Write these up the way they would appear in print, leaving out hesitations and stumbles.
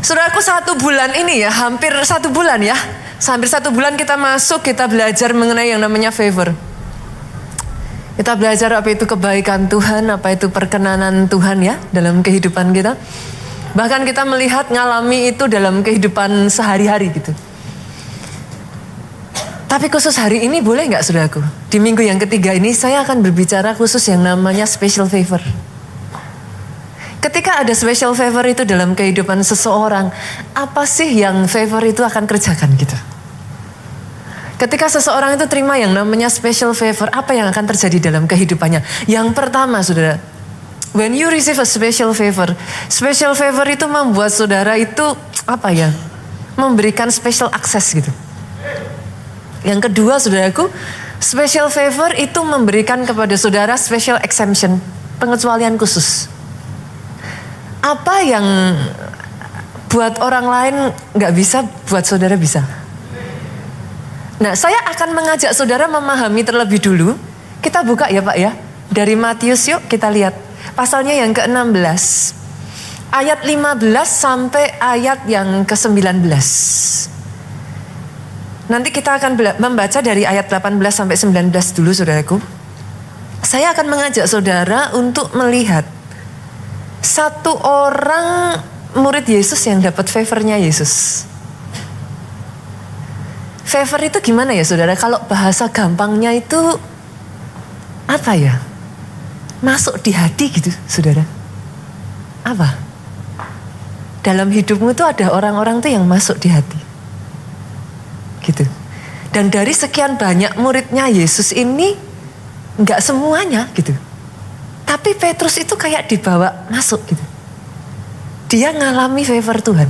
Saudaraku, 1 bulan ini ya, hampir 1 bulan ya. Hampir 1 bulan kita masuk, kita belajar mengenai yang namanya favor. Kita belajar apa itu kebaikan Tuhan, apa itu perkenanan Tuhan ya dalam kehidupan kita. Bahkan kita melihat, ngalami itu dalam kehidupan sehari-hari gitu. Tapi khusus hari ini boleh nggak saudaraku? Di minggu yang ketiga ini saya akan berbicara khusus yang namanya special favor. Ketika ada special favor itu dalam kehidupan seseorang, apa sih yang favor itu akan kerjakan gitu? Ketika seseorang itu terima yang namanya special favor, apa yang akan terjadi dalam kehidupannya? Yang pertama saudara, when you receive a special favor itu membuat saudara itu apa ya? Memberikan special access gitu. Yang kedua saudaraku, special favor itu memberikan kepada saudara special exemption, pengecualian khusus. Apa yang buat orang lain gak bisa, buat saudara bisa. Nah, saya akan mengajak saudara memahami terlebih dulu. Kita buka ya Pak ya. Dari Matius yuk kita lihat. Pasalnya yang ke-16. Ayat 15 sampai ayat yang ke-19. Nanti kita akan membaca dari ayat 18 sampai 19 dulu saudaraku. Saya akan mengajak saudara untuk melihat satu orang murid Yesus yang dapat favornya Yesus. Favor itu gimana ya saudara? Kalau bahasa gampangnya itu apa ya? Masuk di hati gitu saudara. Apa? Dalam hidupmu tuh ada orang-orang tuh yang masuk di hati. Gitu. Dan dari sekian banyak muridnya Yesus ini gak semuanya gitu. Tapi Petrus itu kayak dibawa masuk gitu. Dia ngalami favor Tuhan.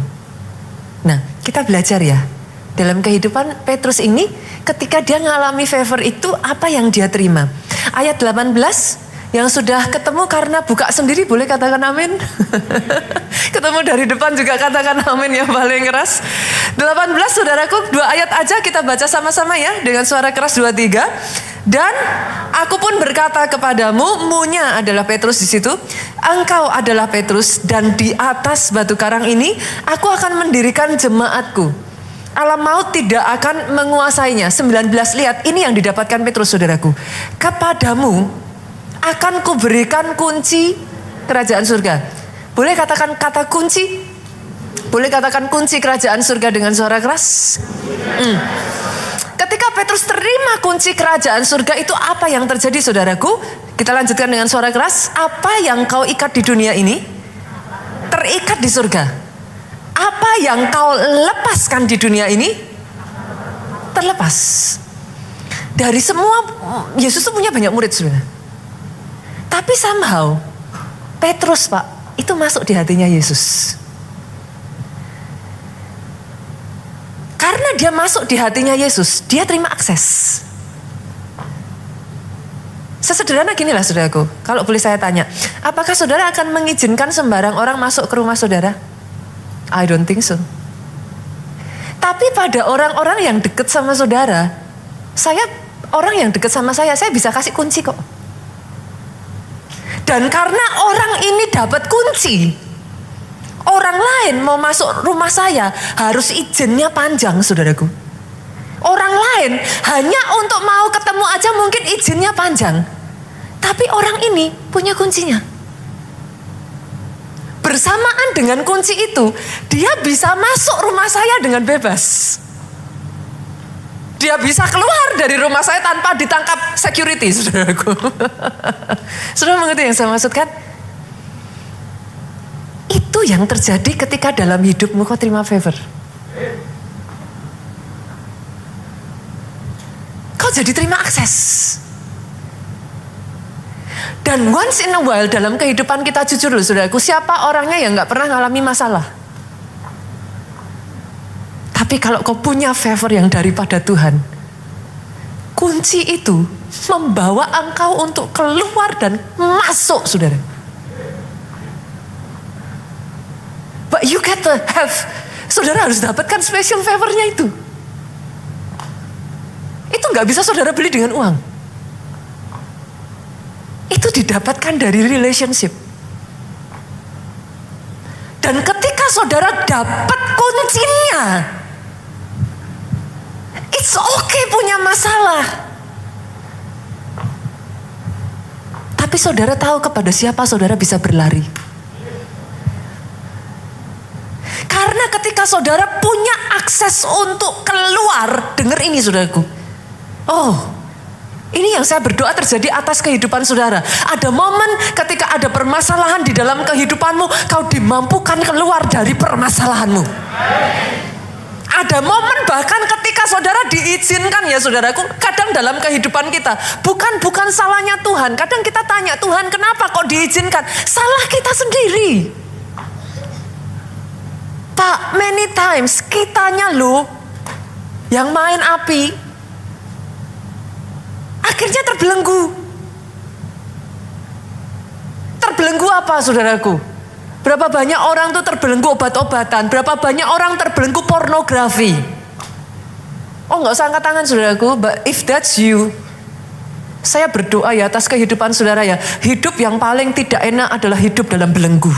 Nah, kita belajar ya. Dalam kehidupan Petrus ini, ketika dia ngalami favor itu, apa yang dia terima? Ayat 18, yang sudah ketemu karena buka sendiri, boleh katakan amin? Ketemu dari depan juga katakan amin yang paling keras. 18 saudaraku, 2 ayat aja kita baca sama-sama ya. Dengan suara keras 2, 3. Dan aku pun berkata kepadamu, munya adalah Petrus di situ. Engkau adalah Petrus dan di atas batu karang ini aku akan mendirikan jemaatku. Alam maut tidak akan menguasainya. 19 lihat ini yang didapatkan Petrus saudaraku. Kepadamu akan kuberikan kunci kerajaan surga. Boleh katakan kata kunci? Boleh katakan kunci kerajaan surga dengan suara keras? Ketika Petrus terima kunci kerajaan surga itu apa yang terjadi saudaraku? Kita lanjutkan dengan suara keras. Apa yang kau ikat di dunia ini terikat di surga. Apa yang kau lepaskan di dunia ini terlepas. Dari semua, Yesus itu punya banyak murid saudara. Tapi somehow Petrus Pak itu masuk di hatinya Yesus. Karena dia masuk di hatinya Yesus, dia terima akses. Sesederhana ginilah saudaraku, kalau boleh saya tanya, apakah saudara akan mengizinkan sembarang orang masuk ke rumah saudara? I don't think so. Tapi pada orang-orang yang dekat sama saudara, orang yang dekat sama saya bisa kasih kunci kok. Dan karena orang ini dapat kunci, orang lain mau masuk rumah saya harus izinnya panjang saudaraku. Orang lain hanya untuk mau ketemu aja mungkin izinnya panjang. Tapi orang ini punya kuncinya. Bersamaan dengan kunci itu, dia bisa masuk rumah saya dengan bebas. Dia bisa keluar dari rumah saya tanpa ditangkap security saudaraku. Saudara mengerti yang saya maksudkan? Itu yang terjadi ketika dalam hidupmu kau terima favor. Kau jadi terima akses. Dan once in a while dalam kehidupan kita jujur loh saudaraku, siapa orangnya yang gak pernah ngalami masalah? Tapi kalau kau punya favor yang daripada Tuhan, kunci itu membawa engkau untuk keluar dan masuk saudara. But you get to have, saudara harus dapatkan special favornya itu. Itu gak bisa saudara beli dengan uang. Itu didapatkan dari relationship. Dan ketika ketika saudara dapat kuncinya, it's okay punya masalah. Tapi saudara tahu kepada siapa saudara bisa berlari. Karena ketika saudara punya akses untuk keluar, dengar ini saudaraku. Oh, ini yang saya berdoa terjadi atas kehidupan saudara. Ada momen ketika ada permasalahan di dalam kehidupanmu, kau dimampukan keluar dari permasalahanmu. Ada momen bahkan ketika saudara diizinkan ya saudaraku, kadang dalam kehidupan kita, bukan salahnya Tuhan. Kadang kita tanya, Tuhan kenapa kok diizinkan? Salah kita sendiri. Pak, many times kitanya loh yang main api, akhirnya terbelenggu. Terbelenggu apa saudaraku? Berapa banyak orang tuh terbelenggu obat-obatan, berapa banyak orang terbelenggu pornografi. Oh nggak usah angkat tangan saudaraku, but if that's you, saya berdoa ya atas kehidupan saudara ya. Hidup yang paling tidak enak adalah hidup dalam belenggu.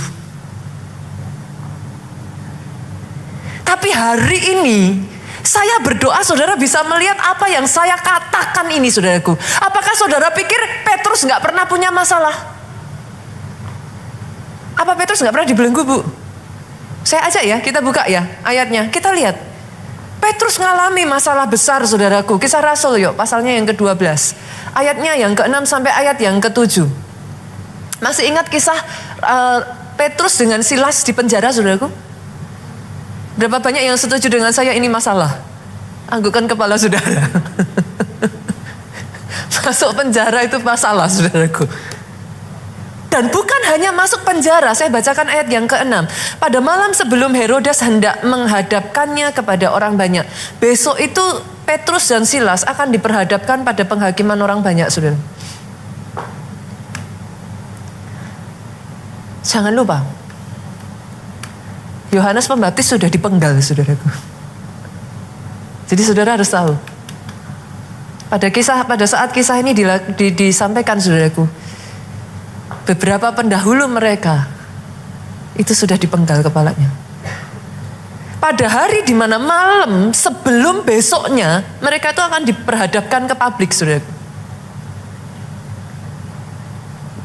Tapi hari ini saya berdoa saudara bisa melihat apa yang saya katakan ini saudaraku. Apakah saudara pikir Petrus nggak pernah punya masalah? Apa Petrus nggak pernah dibelenggu, Bu? Saya ajak ya, kita buka ya ayatnya. Kita lihat. Petrus ngalami masalah besar saudaraku. Kisah Rasul yuk, pasalnya yang ke-12. Ayatnya yang ke-6 sampai ayat yang ke-7. Masih ingat kisah Petrus dengan Silas di penjara saudaraku? Berapa banyak yang setuju dengan saya ini masalah? Anggukan kepala saudara. Masuk penjara itu masalah saudaraku. Dan bukan hanya masuk penjara, saya bacakan ayat yang ke-6. Pada malam sebelum Herodes hendak menghadapkannya kepada orang banyak. Besok itu Petrus dan Silas akan diperhadapkan pada penghakiman orang banyak saudara. Jangan lupa, Yohanes Pembaptis sudah dipenggal saudaraku. Jadi saudara harus tahu. Pada saat kisah ini disampaikan saudaraku, beberapa pendahulu mereka itu sudah dipenggal kepalanya. Pada hari di mana malam sebelum besoknya mereka itu akan diperhadapkan ke publik saudaraku.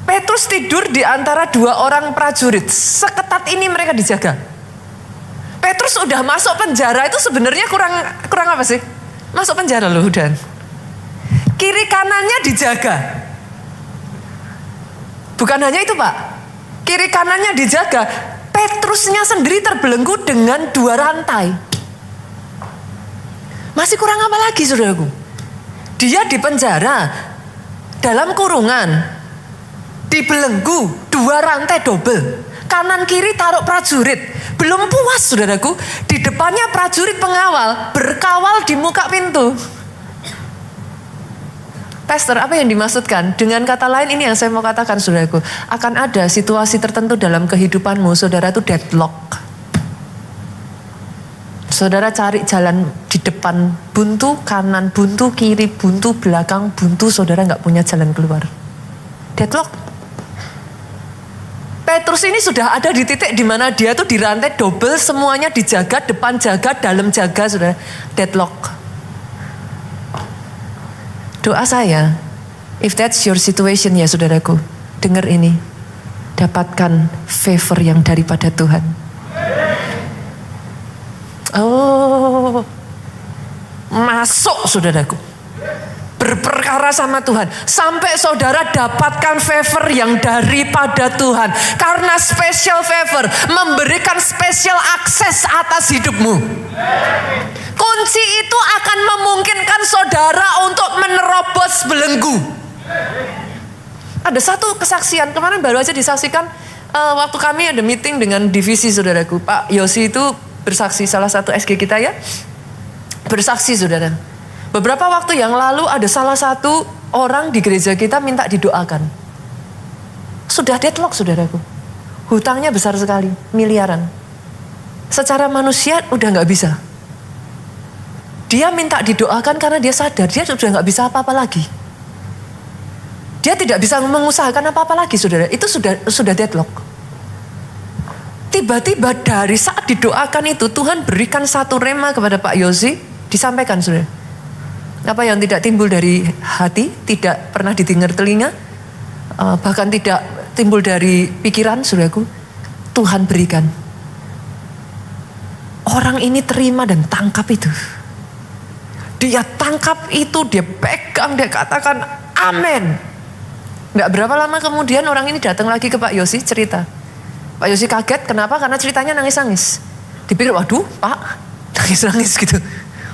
Petrus tidur di antara dua orang prajurit. Seketat ini mereka dijaga. Petrus udah masuk penjara itu sebenarnya kurang apa sih? Masuk penjara loh dan kiri kanannya dijaga. Bukan hanya itu Pak, kiri kanannya dijaga. Petrusnya sendiri terbelenggu dengan 2 rantai. Masih kurang apa lagi saudaraku? Dia di penjara, dalam kurungan, dibelenggu 2 rantai double. Kanan kiri taruh prajurit. Belum puas saudaraku, di depannya prajurit pengawal berkawal di muka pintu. Pastor, apa yang dimaksudkan? Dengan kata lain ini yang saya mau katakan saudaraku. Akan ada situasi tertentu dalam kehidupanmu, saudara itu deadlock. Saudara cari jalan di depan buntu, kanan buntu, kiri buntu, belakang buntu, saudara gak punya jalan keluar. Deadlock. Petrus ini sudah ada di titik di mana dia tuh dirantai double, semuanya dijaga, depan jaga, dalam jaga, saudara. Deadlock. Doa saya, if that's your situation ya saudaraku, dengar ini, dapatkan favor yang daripada Tuhan. Oh, masuk saudaraku, berperkara sama Tuhan, sampai saudara dapatkan favor yang daripada Tuhan. Karena special favor memberikan special akses atas hidupmu. Kunci itu akan memungkinkan saudara untuk menerobos belenggu. Ada satu kesaksian, kemarin baru aja disaksikan waktu kami ada meeting dengan divisi saudaraku. Pak Yosi itu bersaksi, salah satu SG kita ya. Bersaksi saudara. Beberapa waktu yang lalu ada salah satu orang di gereja kita minta didoakan. Sudah deadlock saudaraku. Hutangnya besar sekali, miliaran. Secara manusia udah gak bisa. Dia minta didoakan karena dia sadar dia sudah gak bisa apa-apa lagi. Dia tidak bisa mengusahakan apa-apa lagi saudara. Itu sudah deadlock. Tiba-tiba dari saat didoakan itu Tuhan berikan satu rema kepada Pak Yosi, disampaikan saudara. Apa yang tidak timbul dari hati, tidak pernah didengar telinga, bahkan tidak timbul dari pikiran saudaraku, Tuhan berikan. Orang ini terima dan tangkap itu. Dia tangkap itu, dia pegang, dia katakan amin. Gak berapa lama kemudian orang ini datang lagi ke Pak Yosi cerita. Pak Yosi kaget, kenapa? Karena ceritanya nangis-nangis. Dipikir, waduh Pak, nangis-nangis gitu.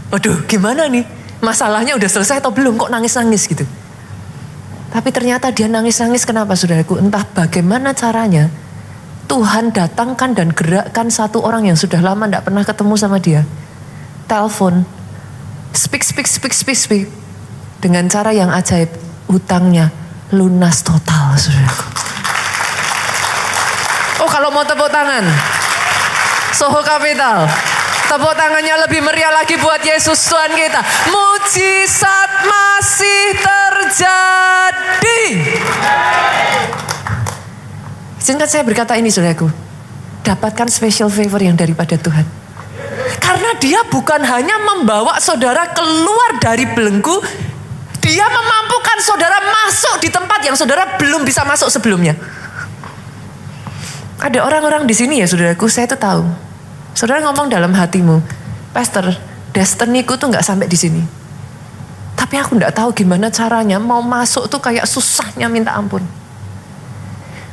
Waduh gimana nih, masalahnya udah selesai atau belum, kok nangis-nangis gitu. Tapi ternyata dia nangis-nangis, kenapa saudaraku? Entah bagaimana caranya, Tuhan datangkan dan gerakkan satu orang yang sudah lama tidak pernah ketemu sama dia. Telepon, speak. Dengan cara yang ajaib, hutangnya lunas total saudaraku. Oh kalau mau tepuk tangan, Soho Capital, tepuk tangannya lebih meriah lagi buat Yesus Tuhan kita. Mujizat masih terjadi. Izinkan saya berkata ini saudaraku, dapatkan special favor yang daripada Tuhan. Karena dia bukan hanya membawa saudara keluar dari belenggu, dia memampukan saudara masuk di tempat yang saudara belum bisa masuk sebelumnya. Ada orang-orang di sini ya saudaraku, saya tuh tahu. Saudara ngomong dalam hatimu, Pastor, destiniku tuh nggak sampai di sini. Tapi aku nggak tahu gimana caranya mau masuk tuh kayak susahnya minta ampun.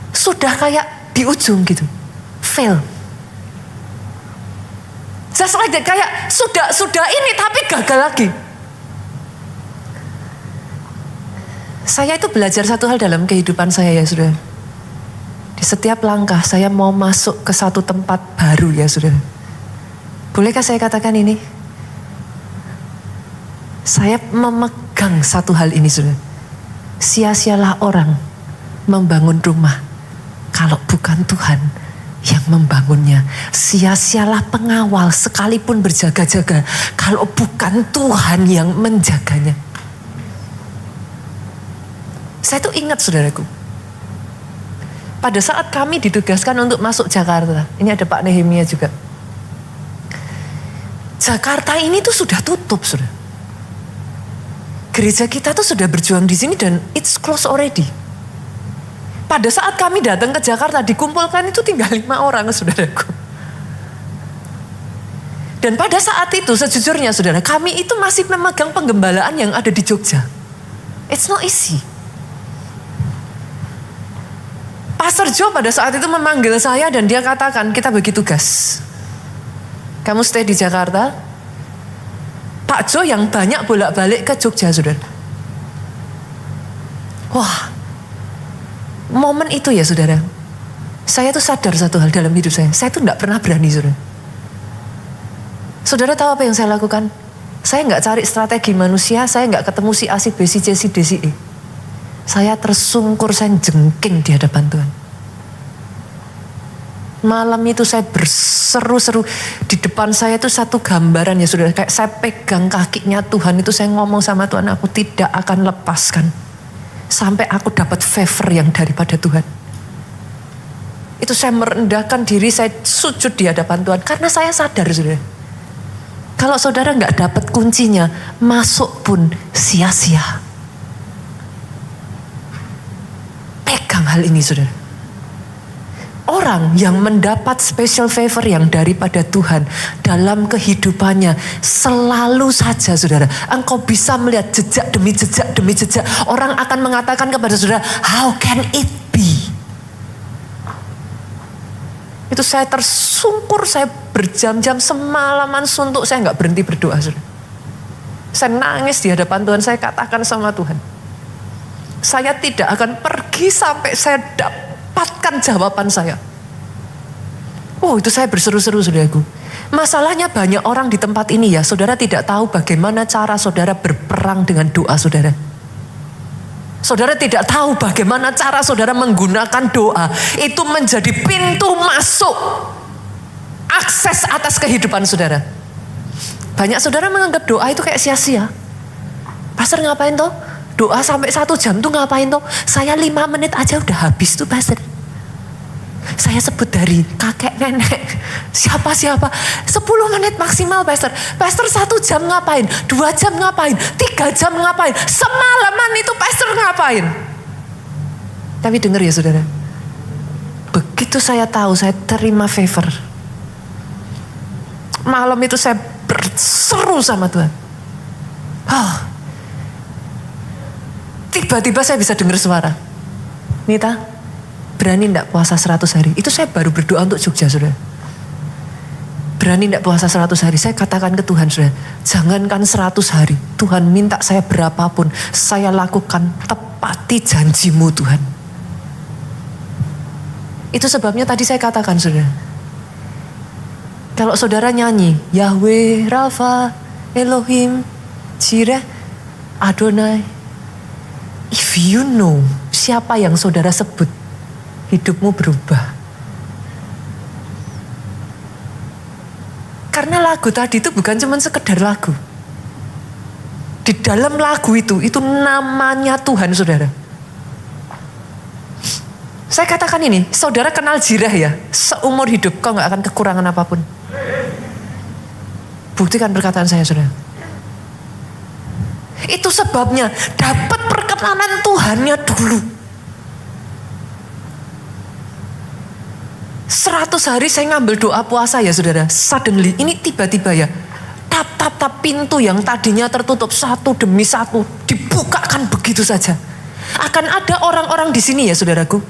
Sudah kayak di ujung gitu, fail. Saya kayak sudah ini tapi gagal lagi. Saya itu belajar satu hal dalam kehidupan saya ya saudara. Di setiap langkah saya mau masuk ke satu tempat baru ya saudara. Bolehkah saya katakan ini? Saya memegang satu hal ini saudara. Sia-sialah orang membangun rumah kalau bukan Tuhan yang membangunnya. Sia-sialah pengawal sekalipun berjaga-jaga kalau bukan Tuhan yang menjaganya. Saya tuh ingat saudaraku. Pada saat kami ditugaskan untuk masuk Jakarta, ini ada Pak Nehemia juga. Jakarta ini tuh sudah tutup, sudah. Gereja kita tuh sudah berjuang di sini dan it's close already. Pada saat kami datang ke Jakarta, dikumpulkan itu tinggal 5 orang, saudaraku. Dan pada saat itu, sejujurnya saudara, kami itu masih memegang penggembalaan yang ada di Jogja. It's not easy. Pastor Joe pada saat itu memanggil saya dan dia katakan, kita bagi tugas. Kamu stay di Jakarta. Pak Joe yang banyak bolak-balik ke Jogja, saudara. Wah, momen itu ya saudara. Saya tuh sadar satu hal dalam hidup saya. Saya tuh gak pernah berani, saudara. Saudara tahu apa yang saya lakukan? Saya gak cari strategi manusia. Saya gak ketemu si A, si B, si C, si D, si E. Saya tersungkur, saya jengking di hadapan Tuhan. Malam itu saya berseru-seru. Di depan saya itu satu gambaran ya saudara. Kayak saya pegang kakinya Tuhan itu, saya ngomong sama Tuhan, aku tidak akan lepaskan. Sampai aku dapat favor yang daripada Tuhan. Itu saya merendahkan diri, saya sujud di hadapan Tuhan. Karena saya sadar saudara. Kalau saudara gak dapat kuncinya, masuk pun sia-sia. Pegang hal ini saudara. Orang yang mendapat special favor yang daripada Tuhan dalam kehidupannya selalu saja saudara, engkau bisa melihat jejak demi jejak demi jejak. Orang akan mengatakan kepada saudara, how can it be? Itu saya tersungkur, saya berjam-jam semalaman suntuk, saya gak berhenti berdoa saudara. Saya nangis di hadapan Tuhan, saya katakan sama Tuhan, saya tidak akan pergi sampai saya dapatkan jawaban saya. Oh, itu saya berseru-seru saudaraku. Masalahnya banyak orang di tempat ini ya, saudara tidak tahu bagaimana cara saudara berperang dengan doa saudara. Saudara tidak tahu bagaimana cara saudara menggunakan doa itu menjadi pintu masuk akses atas kehidupan saudara. Banyak saudara menganggap doa itu kayak sia-sia. Pastor ngapain toh? Doa sampai 1 jam tuh ngapain toh? Saya 5 menit aja udah habis tuh pastor. Saya sebut dari kakek nenek, siapa-siapa, 10 menit maksimal pastor. Pastor 1 jam ngapain, 2 jam ngapain, 3 jam ngapain, semalaman itu pastor ngapain. Tapi dengar ya saudara, begitu saya tahu saya terima favor, malam itu saya berseru sama Tuhan. Tiba-tiba saya bisa dengar suara, Nita, berani enggak puasa 100 hari? Itu saya baru berdoa untuk Jogja, saudara. Berani enggak puasa 100 hari? Saya katakan ke Tuhan, saudara, jangankan 100 hari, Tuhan minta saya berapapun, saya lakukan, tepati janjimu Tuhan. Itu sebabnya tadi saya katakan, saudara, kalau saudara nyanyi, Yahweh, Rafa, Elohim, Jireh, Adonai, if you know siapa yang saudara sebut, hidupmu berubah. Karena lagu tadi itu bukan cuma sekedar lagu. Di dalam lagu itu namanya Tuhan, saudara. Saya katakan ini, saudara kenal Jireh ya, seumur hidup kau gak akan kekurangan apapun. Buktikan perkataan saya, saudara. Itu sebabnya dapat perkenanan Tuhannya dulu. 100 hari saya ngambil doa puasa ya saudara. Suddenly, ini tiba-tiba ya. Tap pintu yang tadinya tertutup satu demi satu dibukakan begitu saja. Akan ada orang-orang di sini ya saudaraku.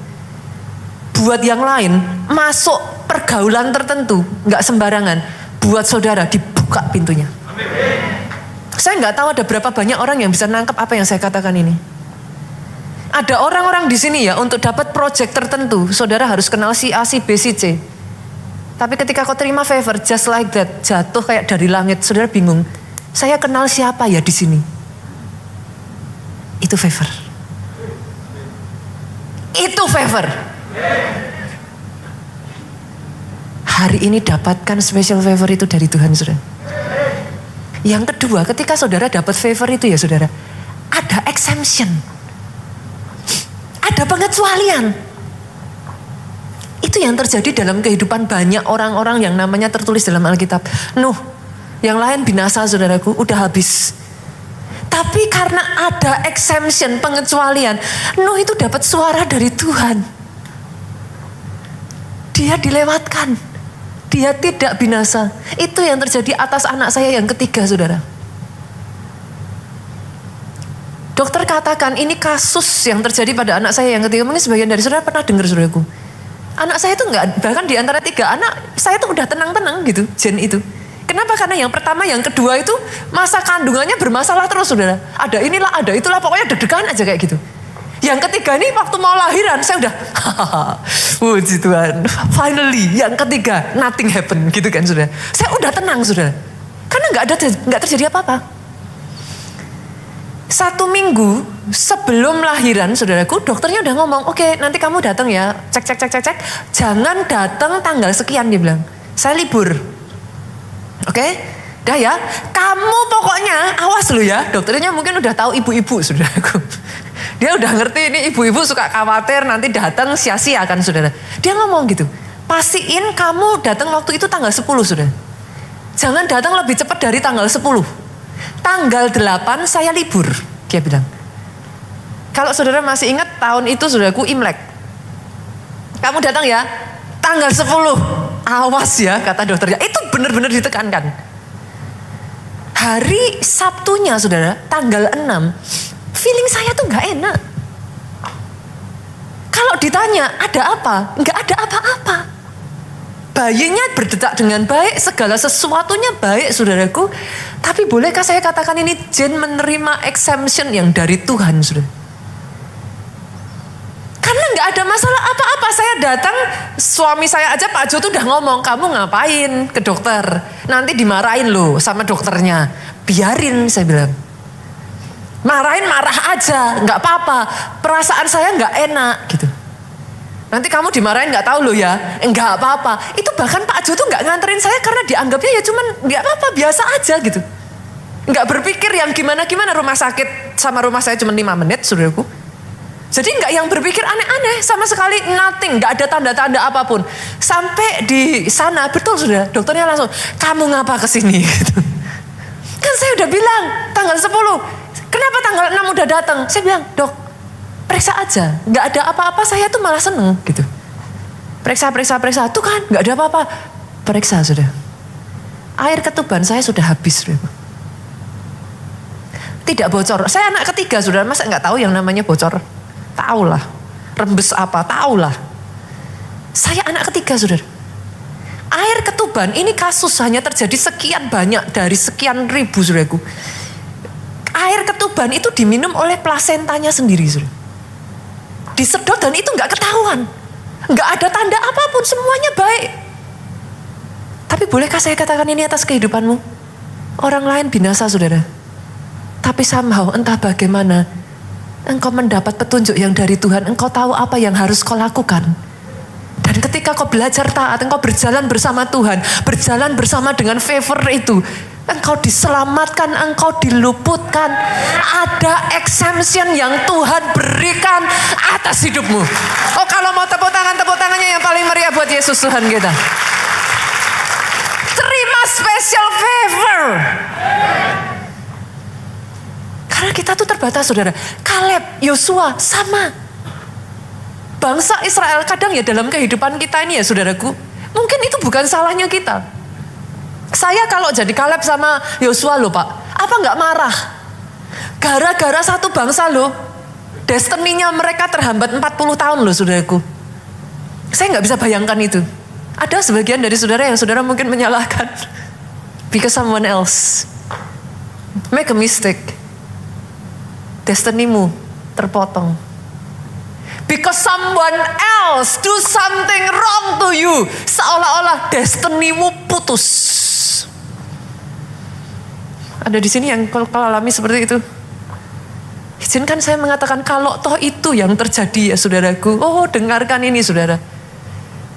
Buat yang lain masuk pergaulan tertentu nggak sembarangan. Buat saudara dibuka pintunya. Saya nggak tahu ada berapa banyak orang yang bisa nangkep apa yang saya katakan ini. Ada orang-orang di sini ya, untuk dapat project tertentu, saudara harus kenal si A, si B, si C. Tapi ketika kau terima favor, just like that, jatuh kayak dari langit, saudara bingung. Saya kenal siapa ya di sini? Itu favor. Itu favor. Hari ini dapatkan special favor itu dari Tuhan, saudara. Yang kedua, ketika saudara dapat favor itu ya saudara, ada exemption. Ada pengecualian. Itu yang terjadi dalam kehidupan banyak orang-orang yang namanya tertulis dalam Alkitab. Nuh, yang lain binasa saudaraku, udah habis. Tapi karena ada exemption, pengecualian, Nuh itu dapat suara dari Tuhan. Dia dilewatkan. Dia tidak binasa. Itu yang terjadi atas anak saya yang ketiga, saudara. Dokter katakan ini kasus yang terjadi pada anak saya yang ketiga. Mungkin sebagian dari saudara pernah dengar, saudaraku. Anak saya itu enggak, bahkan di antara 3 anak, saya tuh udah tenang-tenang gitu, Jen itu. Kenapa? Karena yang pertama, yang kedua itu masa kandungannya bermasalah terus, saudara. Ada inilah, ada itulah, pokoknya deg-degan aja kayak gitu. Yang ketiga ini waktu mau lahiran saya udah puji Tuhan, finally yang ketiga nothing happen gitu kan saudara. Saya udah tenang saudara, karena nggak terjadi apa-apa. 1 minggu sebelum lahiran saudaraku, dokternya udah ngomong, oke, nanti kamu datang ya, cek, jangan datang tanggal sekian, dia bilang, saya libur, oke? Dah ya, kamu pokoknya awas lu ya. Dokternya mungkin udah tahu ibu-ibu saudaraku. Dia udah ngerti ini ibu-ibu suka khawatir nanti datang sia-sia kan saudara. Dia ngomong gitu, pastiin kamu datang waktu itu tanggal 10 saudara. Jangan datang lebih cepat dari tanggal 10. Tanggal 8 saya libur, dia bilang. Kalau saudara masih ingat tahun itu saudaraku Imlek. Kamu datang ya, tanggal 10. Awas ya kata dokternya. Itu benar-benar ditekankan. Hari Sabtunya saudara, tanggal 6, feeling saya tuh gak enak. Kalau ditanya ada apa? Gak ada apa-apa. Bayinya berdetak dengan baik, segala sesuatunya baik saudaraku. Tapi bolehkah saya katakan ini Jen menerima exemption yang dari Tuhan saudara? Karena gak ada masalah apa-apa. Saya datang, suami saya aja Pak Jo tuh udah ngomong, kamu ngapain ke dokter? Nanti dimarahin loh sama dokternya. Biarin saya bilang. Marahin marah aja, gak apa-apa. Perasaan saya gak enak gitu. Nanti kamu dimarahin gak tahu loh ya. Gak apa-apa. Itu bahkan Pak Jo tuh gak nganterin saya karena dianggapnya ya cuman gak apa-apa, biasa aja gitu. Gak berpikir yang gimana-gimana, rumah sakit sama rumah saya cuma 5 menit saudaraku. Jadi nggak yang berpikir aneh-aneh, sama sekali nothing, nggak ada tanda-tanda apapun. Sampai di sana, betul sudah, dokternya langsung, kamu ngapa kesini? Gitu. Kan saya udah bilang, tanggal 10, kenapa tanggal 6 udah datang? Saya bilang, dok, periksa aja, nggak ada apa-apa, saya tuh malah seneng gitu. Periksa, tuh kan nggak ada apa-apa. Periksa sudah. Air ketuban saya sudah habis sudah. Tidak bocor, saya anak ketiga sudah, masa nggak tahu yang namanya bocor? Tahulah, rembes apa, tahulah. Saya anak ketiga, saudara. Air ketuban ini kasus hanya terjadi sekian banyak dari sekian ribu, saudaraku. Air ketuban itu diminum oleh plasentanya sendiri, saudara. Disedot dan itu nggak ketahuan, nggak ada tanda apapun, semuanya baik. Tapi bolehkah saya katakan ini atas kehidupanmu? Orang lain binasa, saudara. Tapi somehow entah bagaimana, engkau mendapat petunjuk yang dari Tuhan, engkau tahu apa yang harus kau lakukan. Dan ketika kau belajar taat, engkau berjalan bersama Tuhan, berjalan bersama dengan favor itu, engkau diselamatkan, engkau diluputkan. Ada exemption yang Tuhan berikan atas hidupmu. Oh, kalau mau tepuk tangannya yang paling meriah buat Yesus Tuhan kita. Terima special favor. Karena kita tuh terbatas, saudara. Kaleb, Yosua, sama. Bangsa Israel kadang ya dalam kehidupan kita ini ya, saudaraku. Mungkin itu bukan salahnya kita. Saya kalau jadi Kaleb sama Yosua loh, Pak. Apa nggak marah? Gara-gara satu bangsa loh. Destininya mereka terhambat 40 tahun loh, saudaraku. Saya nggak bisa bayangkan itu. Ada sebagian dari saudara yang saudara mungkin menyalahkan. Because someone else make a mistake. Destinimu terpotong. Because someone else do something wrong to you. Seolah-olah destinimu putus. Ada di sini yang kalau alami seperti itu. Izinkan saya mengatakan kalau toh itu yang terjadi ya saudaraku. Oh, dengarkan ini saudara.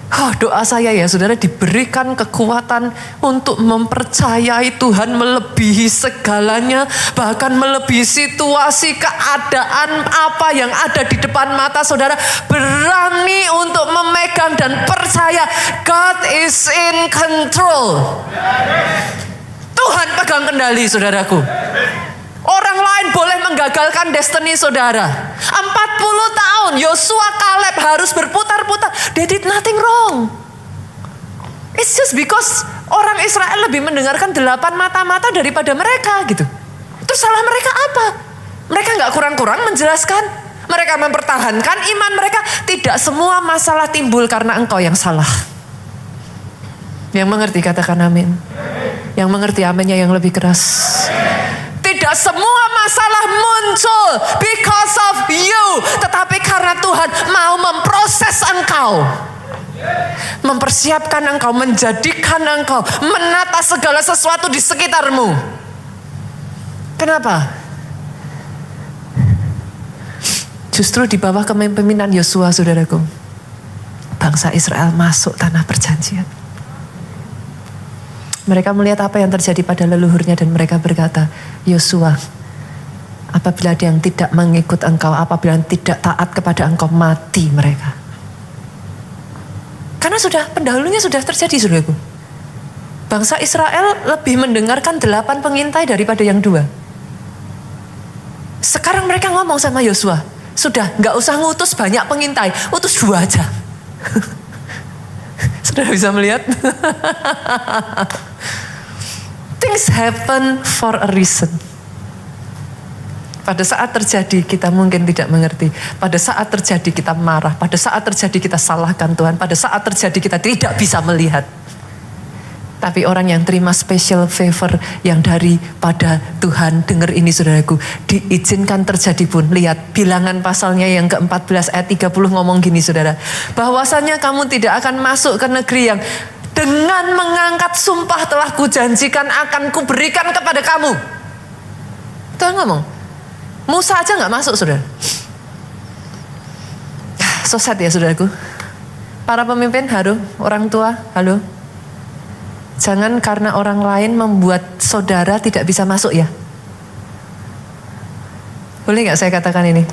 Oh, doa saya ya saudara, diberikan kekuatan untuk mempercayai Tuhan melebihi segalanya, bahkan melebihi situasi, keadaan apa yang ada di depan mata saudara. Berani untuk memegang dan percaya God is in control. Tuhan pegang kendali saudaraku. Orang lain boleh menggagalkan destiny saudara. 40 tahun Yosua, Kaleb harus berputar-putar. They did nothing wrong. It's just because orang Israel lebih mendengarkan 8 mata-mata daripada mereka gitu. Terus salah mereka apa? Mereka gak kurang-kurang menjelaskan. Mereka mempertahankan iman mereka. Tidak semua masalah timbul karena engkau yang salah. Yang mengerti katakan amin. Yang mengerti aminnya yang lebih keras. Tidak semua masalah muncul because of you. Tetapi karena Tuhan mau memproses engkau. Mempersiapkan engkau, menjadikan engkau, menata segala sesuatu di sekitarmu. Kenapa? Justru di bawah kepemimpinan Yosua, saudaraku, bangsa Israel masuk tanah perjanjian. Mereka melihat apa yang terjadi pada leluhurnya dan mereka berkata, Yosua, apabila dia yang tidak mengikut engkau, apabila yang tidak taat kepada engkau, mati mereka. Karena pendahulunya sudah terjadi, saudaraku. Bangsa Israel lebih mendengarkan 8 pengintai daripada yang 2. Sekarang mereka ngomong sama Yosua, sudah gak usah ngutus banyak pengintai, utus 2 aja. Saudara bisa melihat? Things happen for a reason. Pada saat terjadi kita mungkin tidak mengerti. Pada saat terjadi kita marah. Pada saat terjadi kita salahkan Tuhan. Pada saat terjadi kita tidak bisa melihat. Tapi orang yang terima special favor yang daripada Tuhan, dengar ini saudaraku, diizinkan terjadi pun. Lihat bilangan pasalnya yang ke-14 ayat 30 ngomong gini saudara. Bahwasanya kamu tidak akan masuk ke negeri yang dengan mengangkat sumpah telah kujanjikan akan kuberikan kepada kamu. Tuhan ngomong. Musa aja gak masuk saudara. So sad ya saudaraku. Para pemimpin, halo. Orang tua, halo. Jangan karena orang lain membuat saudara tidak bisa masuk ya. Boleh gak saya katakan ini?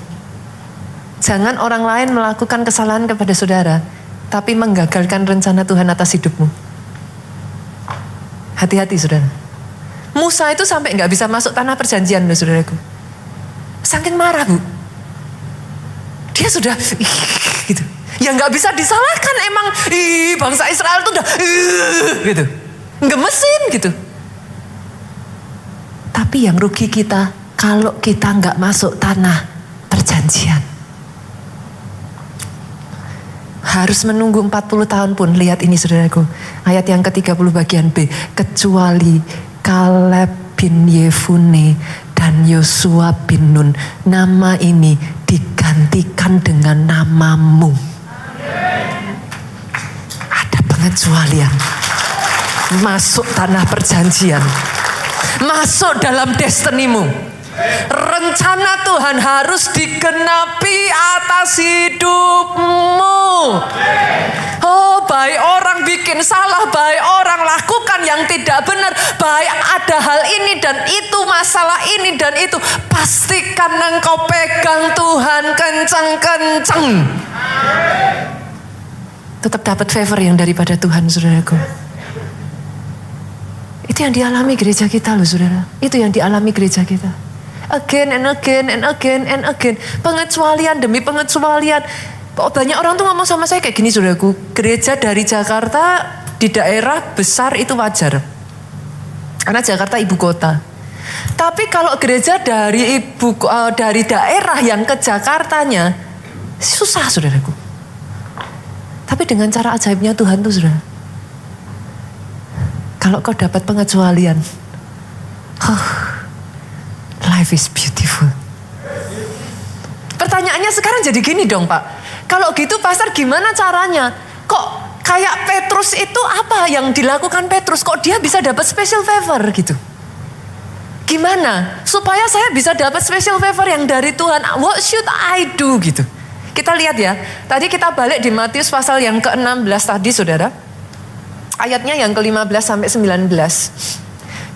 Jangan orang lain melakukan kesalahan kepada saudara, tapi menggagalkan rencana Tuhan atas hidupmu. Hati-hati saudara. Musa itu sampai gak bisa masuk tanah perjanjian loh saudaraku. Saking marah bu. Dia sudah gitu. Ya gak bisa disalahkan emang. Bangsa Israel tuh udah gitu. Gemesin gitu. Tapi yang rugi kita kalau kita gak masuk tanah perjanjian. Harus menunggu 40 tahun pun. Lihat ini saudaraku. Ayat yang ke-30 bagian B. Kecuali Kaleb bin Yefune dan Yosua bin Nun. Nama ini digantikan dengan namamu. Ada pengecualian. Masuk tanah perjanjian. Masuk dalam destinimu. Rencana Tuhan harus digenapi atas hidupmu. Oh, baik orang bikin salah, baik orang lakukan yang tidak benar, baik ada hal ini dan itu, masalah ini dan itu, pastikan engkau pegang Tuhan kencang-kencang. Tetap dapat favor yang daripada Tuhan, saudaraku. Itu yang dialami gereja kita loh, saudara. Itu yang dialami gereja kita. Again and again and again and again. Pengecualian demi pengecualian. Banyak orang tuh ngomong sama saya kayak gini saudaraku. Gereja dari Jakarta di daerah besar itu wajar. Karena Jakarta ibu kota. Tapi kalau gereja dari daerah yang ke Jakartanya susah saudaraku. Tapi dengan cara ajaibnya Tuhan tuh saudara. Kalau kau dapat pengecualian. Life is beautiful. Pertanyaannya sekarang jadi gini dong Pak. Kalau gitu pastor gimana caranya? Kok kayak Petrus itu apa yang dilakukan Petrus? Kok dia bisa dapat special favor gitu? Gimana? Supaya saya bisa dapat special favor yang dari Tuhan. What should I do gitu? Kita lihat ya. Tadi kita balik di Matius pasal yang ke-16 tadi saudara. Ayatnya yang ke-15 sampai 19.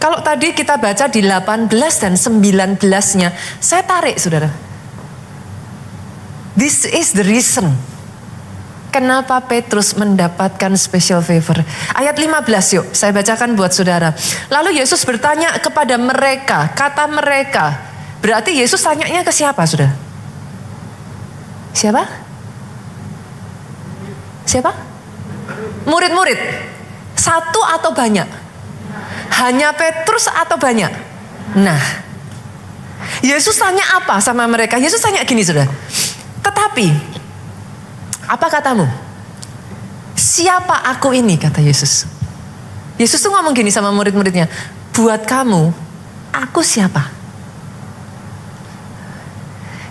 Kalau tadi kita baca di 18 dan 19-nya, saya tarik saudara. This is the reason. Kenapa Petrus mendapatkan special favor. Ayat 15 yuk, saya bacakan buat saudara. Lalu Yesus bertanya kepada mereka, kata mereka. Berarti Yesus tanyanya ke siapa saudara? Siapa? Siapa? Murid-murid. Satu atau banyak? Hanya Petrus atau banyak? Nah, Yesus tanya apa sama mereka? Yesus tanya gini saudara. Tetapi, apa katamu? Siapa aku ini? Kata Yesus. Yesus tuh ngomong gini sama murid-muridnya. Buat kamu, aku siapa?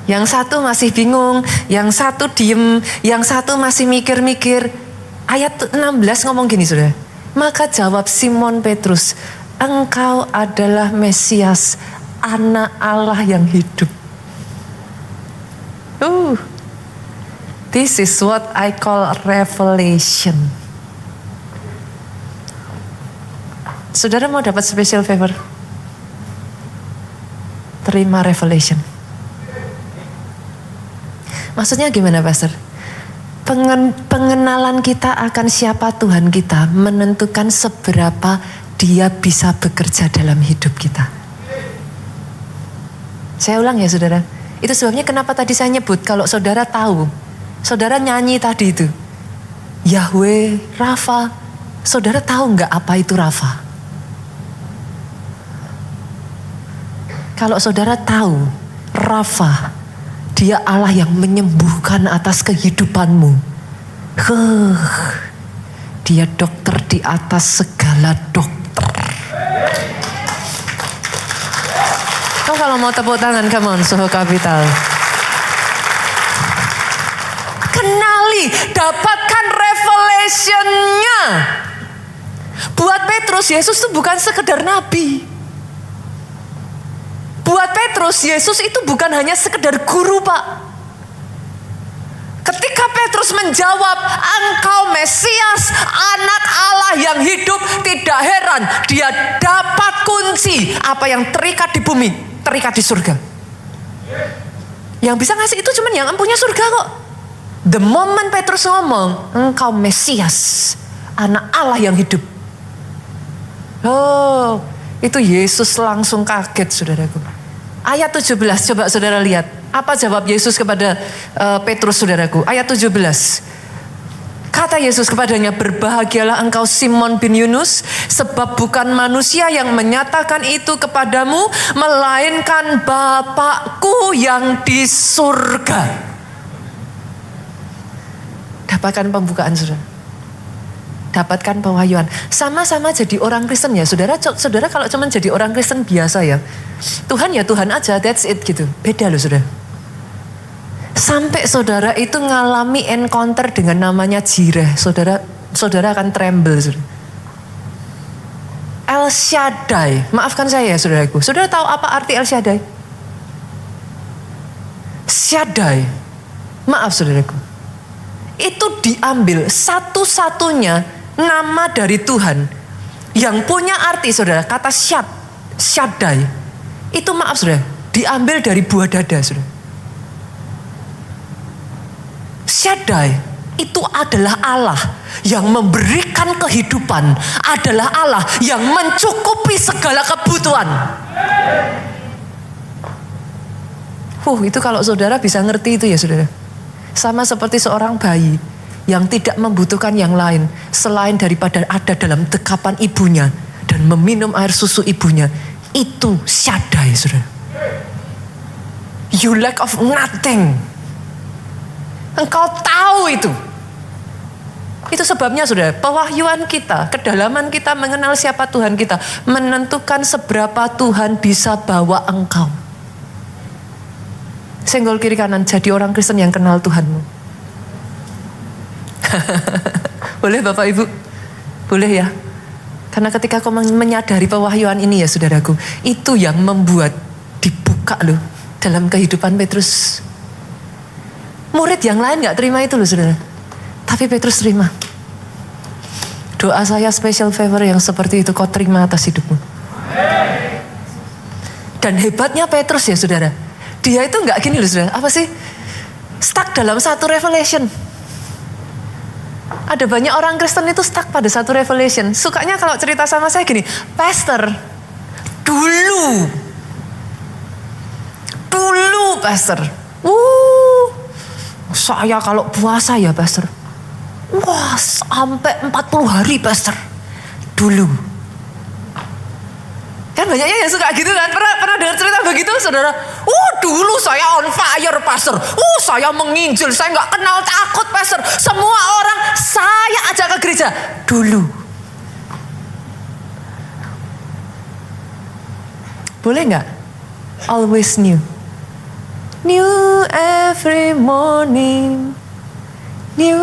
Yang satu masih bingung, yang satu diem, yang satu masih mikir-mikir. Ayat 16 ngomong gini saudara. Maka jawab Simon Petrus, engkau adalah Mesias, anak Allah yang hidup. This is what I call revelation. Saudara mau dapat special favor? Terima revelation. Maksudnya gimana Pastor? Pengenalan kita akan siapa Tuhan kita menentukan seberapa dia bisa bekerja dalam hidup kita. Saya ulang ya saudara. Itu sebabnya kenapa tadi saya nyebut kalau saudara tahu. Saudara nyanyi tadi itu. Yahweh, Rafa. Saudara tahu nggak apa itu Rafa? Kalau saudara tahu Rafa, dia Allah yang menyembuhkan atas kehidupanmu. Dia dokter di atas segala dokter. Kau kalau mau tepuk tangan, come on, Soho Capital. Kenali, dapatkan revelation-nya. Buat Petrus, Yesus itu bukan sekedar nabi. Buat Petrus, Yesus itu bukan hanya sekedar guru, Pak. Ketika Petrus menjawab, engkau Mesias, anak Allah yang hidup, tidak heran dia dapat kunci apa yang terikat di bumi, terikat di surga. Yang bisa ngasih itu cuman yang empunya surga kok. The moment Petrus ngomong, engkau Mesias, anak Allah yang hidup. Oh, itu Yesus langsung kaget saudaraku. Ayat 17, coba saudara lihat. Apa jawab Yesus kepada Petrus saudaraku? Ayat 17. Kata Yesus kepadanya, berbahagialah engkau Simon bin Yunus, sebab bukan manusia yang menyatakan itu kepadamu, melainkan Bapakku yang di surga. Dapatkan pembukaan saudara. Dapatkan pewahyuan. Sama-sama jadi orang Kristen ya saudara. Saudara kalau cuma jadi orang Kristen biasa ya, Tuhan ya Tuhan aja, that's it gitu. Beda loh saudara. Sampai saudara itu ngalami encounter dengan namanya Jireh, saudara akan tremble saudara. El Shaddai, maafkan saya ya saudaraku. Saudara tahu apa arti El Shaddai? Shaddai, maaf saudaraku. Itu diambil satu-satunya nama dari Tuhan yang punya arti saudara. Kata Shaddai, itu maaf saudara, diambil dari buah dada saudara. Shaddai itu adalah Allah yang memberikan kehidupan, adalah Allah yang mencukupi segala kebutuhan. Itu kalau saudara bisa ngerti itu ya saudara. Sama seperti seorang bayi yang tidak membutuhkan yang lain selain daripada ada dalam dekapan ibunya dan meminum air susu ibunya. Itu Shaddai saudara. You lack of nothing. Engkau tahu itu. Itu sebabnya saudara, pewahyuan kita, kedalaman kita mengenal siapa Tuhan kita, menentukan seberapa Tuhan bisa bawa engkau. Senggol kiri kanan, jadi orang Kristen yang kenal Tuhanmu. Boleh Bapak Ibu? Boleh ya? Karena ketika kau menyadari pewahyuan ini ya saudaraku, itu yang membuat dibuka loh dalam kehidupan Petrus. Murid yang lain gak terima itu loh saudara. Tapi Petrus terima. Doa saya special favor yang seperti itu kau terima atas hidupmu. Dan hebatnya Petrus ya saudara. Dia itu gak gini loh saudara. Apa sih? Stuck dalam satu revelation. Ada banyak orang Kristen itu stuck pada satu revelation. Sukanya kalau cerita sama saya gini. Pastor, dulu pastor. Saya kalau puasa ya pastor. Wah sampai 40 hari pastor. Dulu. Kan banyaknya yang suka gitu kan. Pernah dengar cerita begitu saudara. Dulu saya on fire pastor. Saya menginjil. Saya gak kenal takut pastor. Semua orang saya ajak ke gereja. Dulu. Boleh gak? Always new. New every morning, new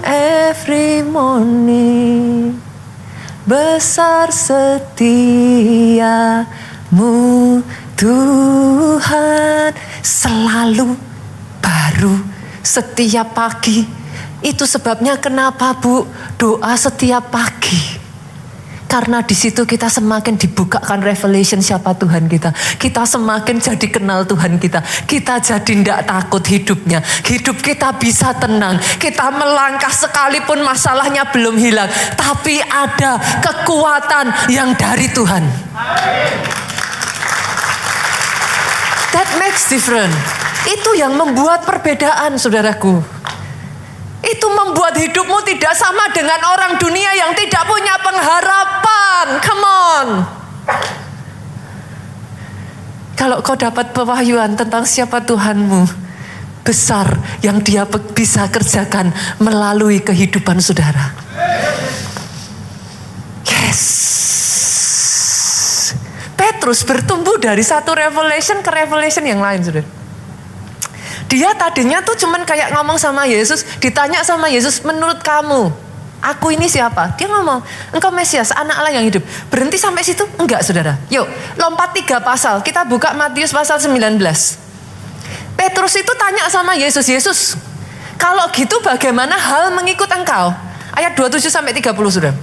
every morning. Besar setiamu Tuhan, selalu baru setiap pagi. Itu sebabnya kenapa Bu doa setiap pagi. Karena di situ kita semakin dibukakan revelation siapa Tuhan kita. Kita semakin jadi kenal Tuhan kita. Kita jadi tidak takut hidupnya. Hidup kita bisa tenang. Kita melangkah sekalipun masalahnya belum hilang. Tapi ada kekuatan yang dari Tuhan. That makes different. Itu yang membuat perbedaan saudaraku. Itu membuat hidupmu tidak sama dengan orang dunia yang tidak punya pengharapan. Come on. Kalau kau dapat pewahyuan tentang siapa Tuhanmu besar yang dia bisa kerjakan melalui kehidupan saudara. Yes. Petrus bertumbuh dari satu revelation ke revelation yang lain saudara. Dia tadinya tuh cuman kayak ngomong sama Yesus, ditanya sama Yesus, menurut kamu, aku ini siapa? Dia ngomong, engkau Mesias, anak Allah yang hidup. Berhenti sampai situ? Enggak saudara. Yuk, lompat 3 pasal. Kita buka Matius pasal 19. Petrus itu tanya sama Yesus, Yesus, kalau gitu bagaimana hal mengikut engkau? Ayat 27 sampai 30 saudara.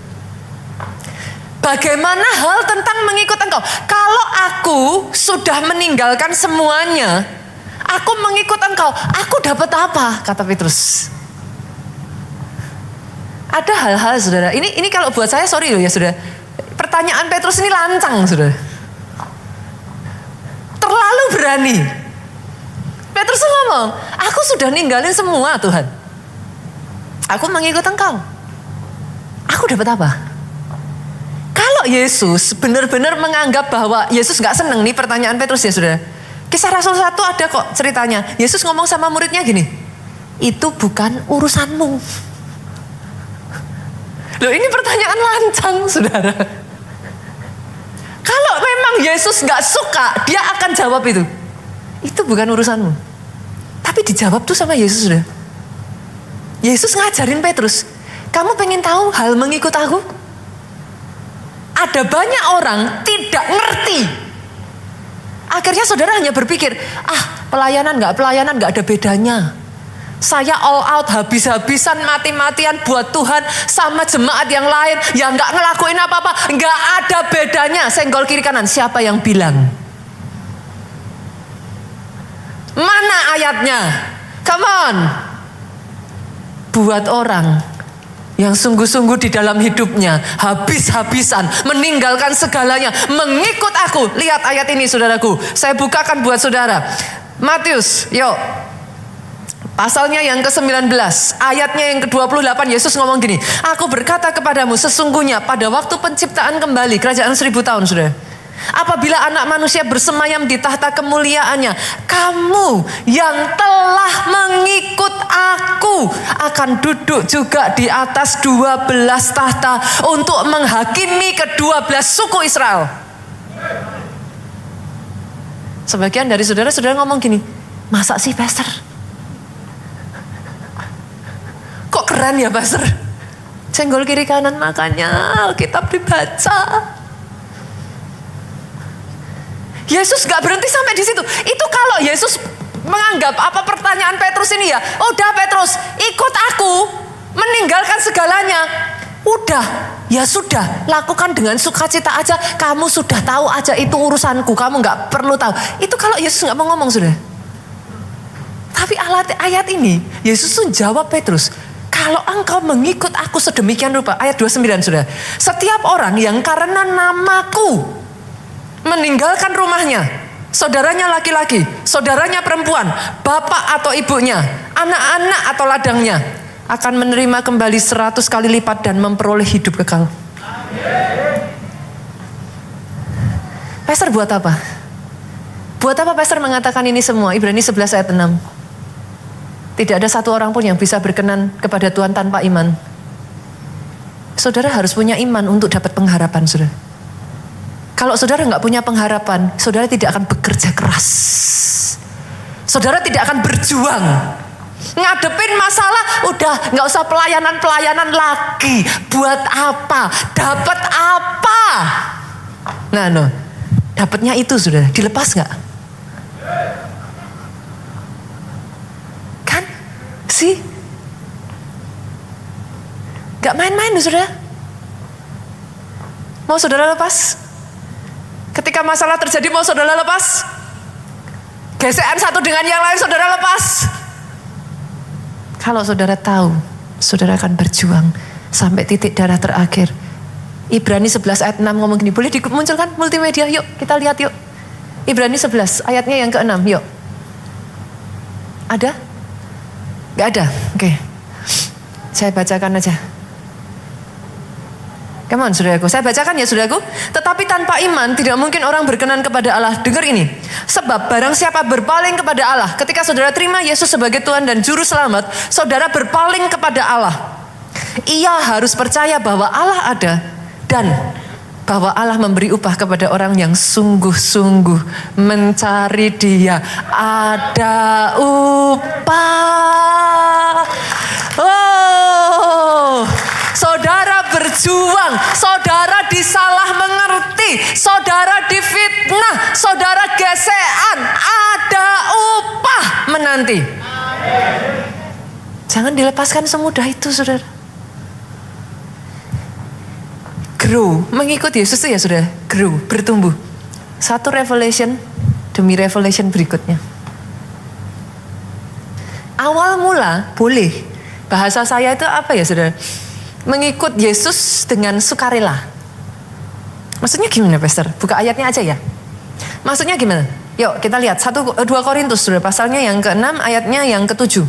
Bagaimana hal tentang mengikut engkau? Kalau aku sudah meninggalkan semuanya, Aku mengikut engkau. Aku dapat apa? Kata Petrus. Ada hal-hal saudara. Ini kalau buat saya sorry loh ya saudara. Pertanyaan Petrus ini lancang saudara. Terlalu berani. Petrus ngomong, aku sudah ninggalin semua Tuhan. Aku mengikut engkau. Aku dapat apa? Kalau Yesus benar-benar menganggap bahwa Yesus gak seneng nih pertanyaan Petrus ya saudara. Kisah Rasul 1 ada kok ceritanya. Yesus ngomong sama muridnya gini, itu bukan urusanmu. Loh ini pertanyaan lancang saudara. Kalau memang Yesus gak suka, dia akan jawab itu. Itu bukan urusanmu. Tapi dijawab tuh sama Yesus sudah. Yesus ngajarin Petrus, kamu pengen tahu hal mengikut aku? Ada banyak orang tidak ngerti. Akhirnya saudara hanya berpikir, pelayanan gak ada bedanya. Saya all out habis-habisan mati-matian buat Tuhan sama jemaat yang lain yang gak ngelakuin apa-apa. Gak ada bedanya. Senggol kiri kanan. Siapa yang bilang? Mana ayatnya? Come on. Buat orang yang sungguh-sungguh di dalam hidupnya habis-habisan meninggalkan segalanya mengikut aku. Lihat ayat ini saudaraku. Saya bukakan buat saudara. Matius, yuk. Pasalnya yang ke-19, ayatnya yang ke-28, Yesus ngomong gini, aku berkata kepadamu sesungguhnya pada waktu penciptaan kembali kerajaan 1000 tahun sudah. Apabila anak manusia bersemayam di tahta kemuliaannya, kamu yang telah mengikut aku akan duduk juga di atas 12 tahta untuk menghakimi ke-12 suku Israel. Sebagian dari saudara-saudara ngomong gini, masa sih pastor? Kok keren ya pastor? Senggol kiri kanan makanya Alkitab dibaca. Yesus gak berhenti sampai di situ. Itu kalau Yesus menganggap apa pertanyaan Petrus ini ya, udah Petrus ikut aku, meninggalkan segalanya. Udah, ya sudah, lakukan dengan sukacita aja. Kamu sudah tahu aja itu urusanku, kamu gak perlu tahu. Itu kalau Yesus gak mau ngomong sudah. Tapi ayat ini Yesus tuh jawab Petrus, kalau engkau mengikut aku sedemikian rupa, ayat 29 sudah. Setiap orang yang karena namaku meninggalkan rumahnya, saudaranya laki-laki, saudaranya perempuan, bapak atau ibunya, anak-anak atau ladangnya, akan menerima kembali 100 kali lipat dan memperoleh hidup kekal. Pastor buat apa? Buat apa pastor mengatakan ini semua? Ibrani 11 ayat 6. Tidak ada satu orang pun yang bisa berkenan kepada Tuhan tanpa iman. Saudara harus punya iman untuk dapat pengharapan, saudara. Kalau saudara nggak punya pengharapan, saudara tidak akan bekerja keras. Saudara tidak akan berjuang. Ngadepin masalah, udah nggak usah pelayanan lagi. Buat apa? Dapat apa? Nah, dapatnya itu, saudara. Dilepas nggak? Sih, gak main-main loh saudara. Mau saudara lepas? Ketika masalah terjadi mau saudara lepas? Gesekan satu dengan yang lain saudara lepas? Kalau saudara tahu, saudara akan berjuang sampai titik darah terakhir. Ibrani 11 ayat 6 ngomong gini, boleh dimunculkan multimedia, yuk kita lihat yuk. Ibrani 11 ayatnya yang ke-6, yuk. Ada? Gak ada? Oke. Saya bacakan aja. Come on saudaraku, saya bacakan ya saudaraku. Tetapi tanpa iman tidak mungkin orang berkenan kepada Allah. Dengar ini. Sebab barang siapa berpaling kepada Allah, ketika saudara terima Yesus sebagai Tuhan dan Juru Selamat, saudara berpaling kepada Allah. Ia harus percaya bahwa Allah ada dan bahwa Allah memberi upah kepada orang yang sungguh-sungguh mencari Dia. Ada upah. Oh, saudara berjuang, saudara disalah mengerti, saudara difitnah, saudara gesekan, ada upah menanti. Jangan dilepaskan semudah itu, saudara. Grow, mengikut Yesus itu ya sudah grow, bertumbuh. Satu revelation demi revelation berikutnya. Awal mula boleh. Bahasa saya itu apa ya saudara? Mengikut Yesus dengan sukarela. Maksudnya gimana Pastor? Buka ayatnya aja ya. Maksudnya gimana? Yuk kita lihat 2 Korintus saudara, pasalnya yang ke-6 ayatnya yang ke-7.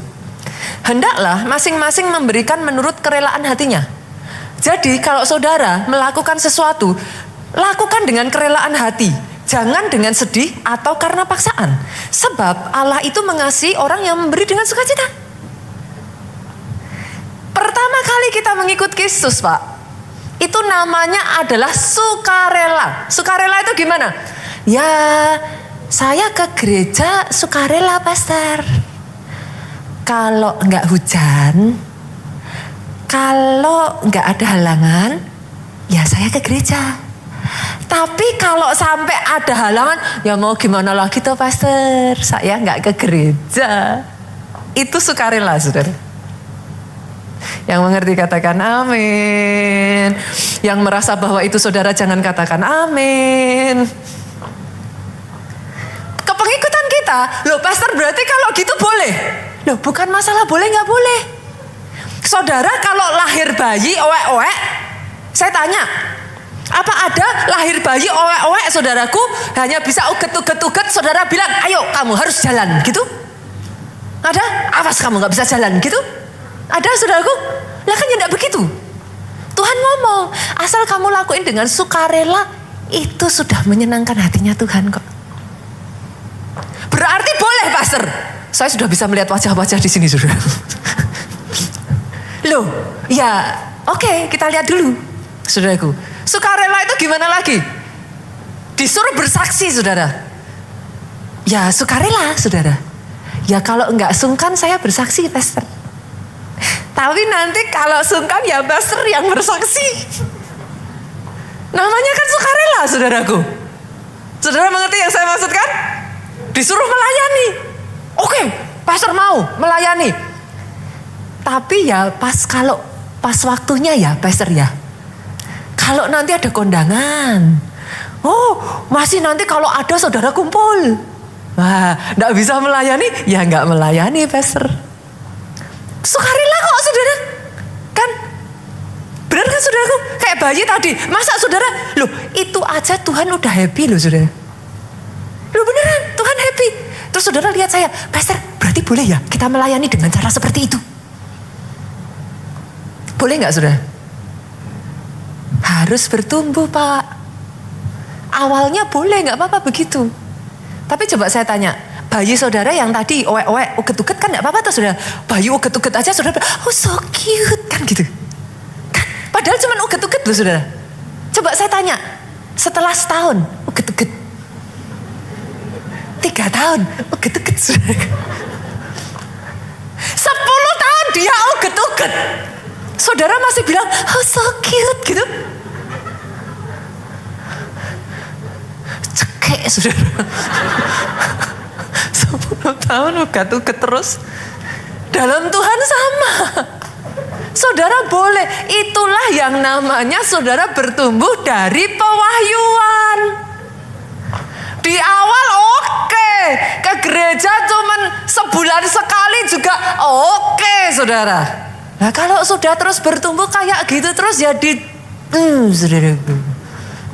Hendaklah masing-masing memberikan menurut kerelaan hatinya. Jadi kalau saudara melakukan sesuatu, lakukan dengan kerelaan hati. Jangan dengan sedih atau karena paksaan. Sebab Allah itu mengasihi orang yang memberi dengan sukacita. Pertama kali kita mengikut Kristus Pak, itu namanya adalah sukarela. Sukarela itu gimana? Ya saya ke gereja sukarela Pastor. Kalau enggak hujan, kalau enggak ada halangan, ya saya ke gereja. Tapi kalau sampai ada halangan, ya mau gimana lagi tuh Pastor, saya enggak ke gereja. Itu sukarela saudara. Yang mengerti katakan amin. Yang merasa bahwa itu saudara jangan katakan amin. Kepengikutan kita, loh Pastor berarti kalau gitu boleh. Loh bukan masalah boleh gak boleh. Saudara kalau lahir bayi owek-owek, saya tanya, apa ada lahir bayi owek-owek saudaraku hanya bisa uget-uget-uget, saudara bilang ayo kamu harus jalan gitu? Ada? Awas kamu gak bisa jalan gitu? Ada saudaraku? Lah kan ya gak begitu. Tuhan ngomong, asal kamu lakuin dengan sukarela, itu sudah menyenangkan hatinya Tuhan kok. Berarti boleh Pastor. Saya sudah bisa melihat wajah-wajah di sini saudara. Loh, ya oke, kita lihat dulu saudaraku. Sukarela itu gimana lagi? Disuruh bersaksi saudara. Ya sukarela saudara. Ya kalau enggak sungkan saya bersaksi Pastor. Tapi nanti kalau sungkan ya Pastor yang bersaksi. Namanya kan sukarela saudaraku. Saudara mengerti yang saya maksudkan? Disuruh melayani. Oke, Pastor mau melayani. Tapi ya pas waktunya ya Pastor ya. Kalau nanti ada kondangan. Oh, masih nanti kalau ada saudara kumpul. Wah, enggak bisa melayani, ya enggak melayani Pastor. Sukarela kok saudara. Kan? Benar kan saudaraku? Kayak bayi tadi. Masa saudara, loh itu aja Tuhan udah happy loh saudara. Loh beneran, Tuhan happy. Terus saudara lihat saya, Pastor berarti boleh ya kita melayani dengan cara seperti itu? Boleh gak saudara? Harus bertumbuh Pak. Awalnya boleh gak apa-apa begitu. Tapi coba saya tanya, bayi saudara yang tadi owek-owek, uget-uget kan gak apa-apa tuh saudara. Bayi uget-uget aja saudara, oh so cute kan gitu. Kan? Padahal cuma uget-uget loh saudara. Coba saya tanya, setelah setahun uget-uget. 3 tahun uget-uget saudara. 10 tahun dia uget-uget. Saudara masih bilang, oh so cute gitu. Cekek saudara. 10 tahun ugat-uget terus. Dalam Tuhan sama. Saudara boleh. Itulah yang namanya saudara bertumbuh dari pewahyuan. Di awal oke. Ke gereja cuman sebulan sekali juga oke saudara. Nah kalau sudah terus bertumbuh kayak gitu terus jadi saudara,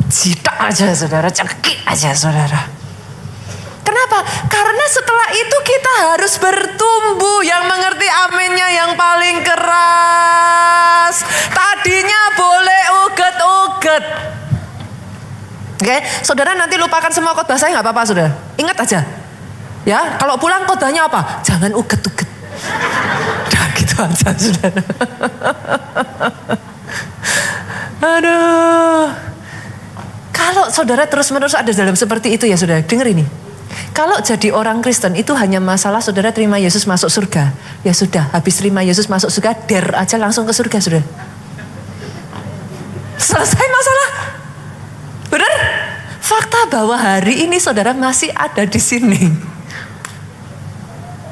jitak aja saudara, cekik aja saudara. Kenapa? Karena setelah itu kita harus bertumbuh. Yang mengerti aminnya yang paling keras. Tadinya boleh uget-uget. Oke, saudara nanti lupakan semua khotbah saya nggak apa-apa saudara. Ingat aja. Ya, kalau pulang khotbahnya apa? Jangan uget-uget. Nah gitu aja saudara. Aduh. Kalau saudara terus-menerus ada dalam seperti itu ya saudara, dengar ini. Kalau jadi orang Kristen itu hanya masalah saudara terima Yesus masuk surga. Ya sudah, habis terima Yesus masuk surga, der aja langsung ke surga saudara. Selesai masalah. Benar? Fakta bahwa hari ini saudara masih ada di sini.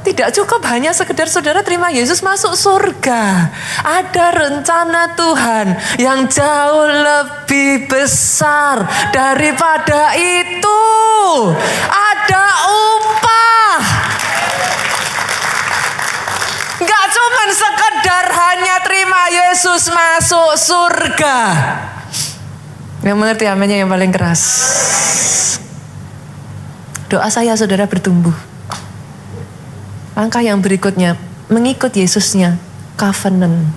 Tidak cukup hanya sekedar saudara terima Yesus masuk surga. Ada rencana Tuhan yang jauh lebih besar daripada itu. Ada upah. Cuman sekedar hanya terima Yesus masuk surga. Yang mengerti aminnya yang paling keras. Doa saya saudara bertumbuh. Langkah yang berikutnya, mengikut Yesusnya, covenant.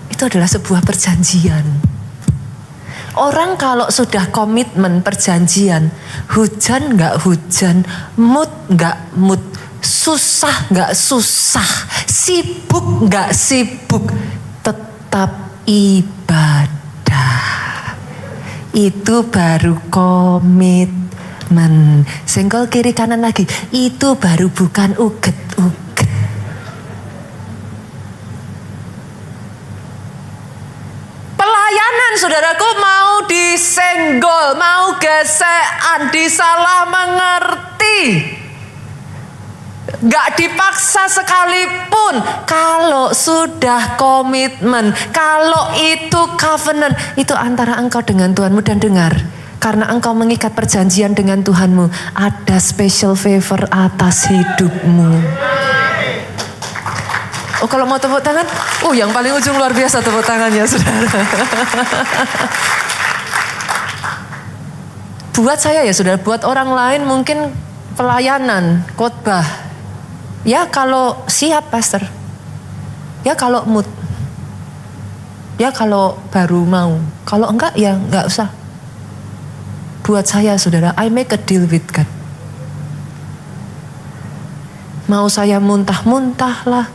Itu adalah sebuah perjanjian. Orang kalau sudah komitmen perjanjian, hujan gak hujan, mood gak mood, susah gak susah, sibuk gak sibuk, tetap ibadah. Itu baru komitmen. Senggol kiri kanan lagi, itu baru bukan uget-uget. Pelayanan saudaraku mau disenggol, mau gesekan, disalah mengerti. Gak dipaksa sekalipun. Kalau sudah komitmen, kalau itu covenant, itu antara engkau dengan Tuhanmu. Dan dengar, karena engkau mengikat perjanjian dengan Tuhanmu, ada special favor atas hidupmu. Oh, kalau mau tepuk tangan, yang paling ujung luar biasa tepuk tangannya, saudara. Buat saya ya saudara, buat orang lain mungkin pelayanan, khotbah. Ya kalau siap pastor. Ya kalau mood. Ya kalau baru mau. Kalau enggak ya enggak usah. Buat saya saudara, I make a deal with God. Mau saya muntah-muntah lah.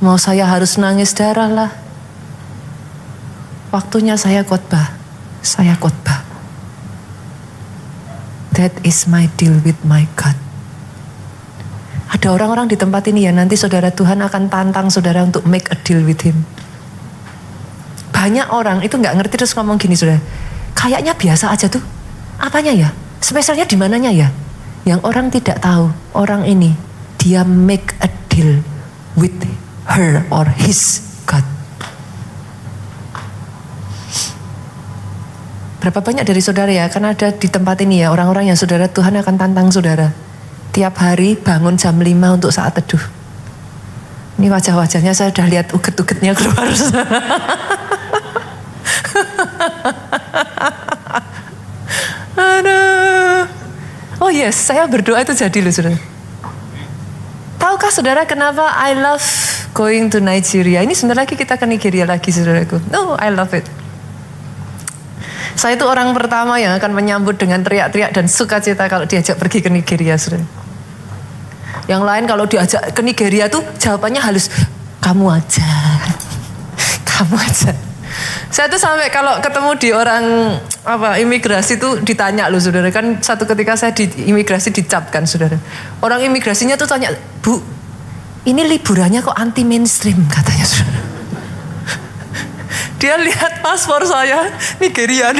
Mau saya harus nangis darah lah. Waktunya saya khotbah. Saya khotbah. That is my deal with my God. Ada orang-orang di tempat ini ya, nanti saudara Tuhan akan tantang saudara untuk make a deal with him. Banyak orang itu gak ngerti terus ngomong gini saudara. Kayaknya biasa aja tuh. Apanya ya? Spesialnya di mananya ya? Yang orang tidak tahu, orang ini dia make a deal with her or his God. Berapa banyak dari saudara ya, kan ada di tempat ini ya, orang-orang yang saudara Tuhan akan tantang saudara. Tiap hari bangun jam 5 untuk saat teduh. Ini wajah-wajahnya saya udah lihat uget-ugetnya keluar. Aduh. Oh yes, saya berdoa itu jadi loh saudara. Tahukah saudara kenapa I love going to Nigeria? Ini sebentar lagi kita ke Nigeria lagi saudaraku. No, I love it. Saya itu orang pertama yang akan menyambut dengan teriak-teriak dan sukacita kalau diajak pergi ke Nigeria, saudara. Yang lain kalau diajak ke Nigeria tuh jawabannya halus, kamu aja, kamu aja. Saya tuh sampai kalau ketemu di orang imigrasi tuh ditanya loh, saudara. Kan satu ketika saya di imigrasi dicapkan, saudara. Orang imigrasinya tuh tanya, Bu, ini liburannya kok anti mainstream katanya, saudara. Dia lihat paspor saya, Nigeria.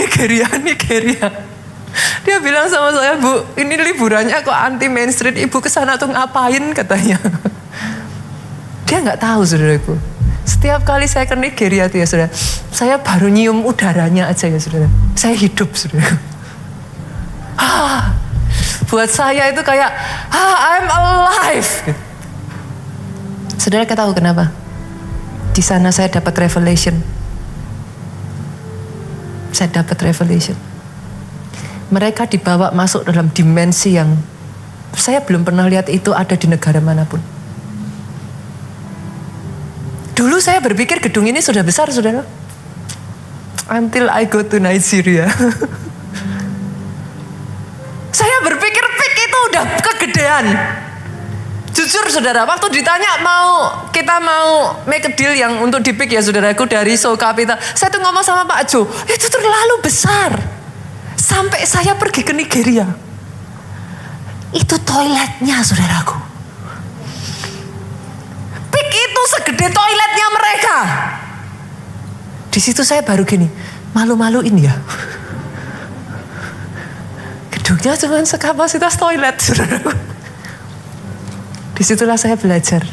Dia bilang sama saya, Bu, ini liburannya kok anti mainstream, Ibu kesana tuh ngapain katanya. Dia nggak tahu saudaraku. Setiap kali saya ke Nigeria tuh ya saudara, saya baru nyium udaranya aja ya saudara. Saya hidup saudaraku. Buat saya itu kayak, I'm alive. Saudara tahu kenapa? Di sana saya dapat revelation. Saya dapat revelation. Mereka dibawa masuk dalam dimensi yang saya belum pernah lihat itu ada di negara manapun. Dulu saya berpikir gedung ini sudah besar, saudara. Until I go to Nigeria. Saya berpikir PIK itu udah kegedean. Jujur saudara, waktu ditanya kita mau make a deal yang untuk di PIK ya saudaraku dari Soul Capital. Saya tuh ngomong sama Pak Jo, itu terlalu besar. Sampai saya pergi ke Nigeria. Itu toiletnya saudaraku. PIK itu segede toiletnya mereka. Di situ saya baru gini, malu-maluin ya. Gedungnya cuma sekapasitas toilet saudaraku. Disitulah saya belajar.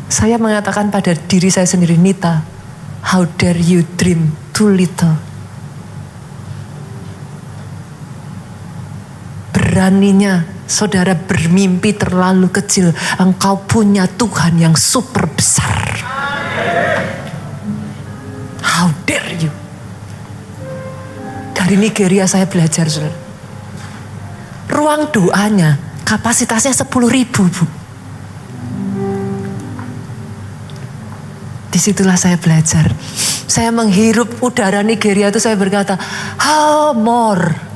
Saya mengatakan pada diri saya sendiri, Nita, how dare you dream too little. beraninya saudara bermimpi terlalu kecil. Engkau punya Tuhan yang super besar. How dare you? Dari Nigeria saya belajar, saudara. Ruang doanya kapasitasnya 10.000, Bu. Disitulah saya belajar. Saya menghirup udara Nigeria itu, saya berkata, how more.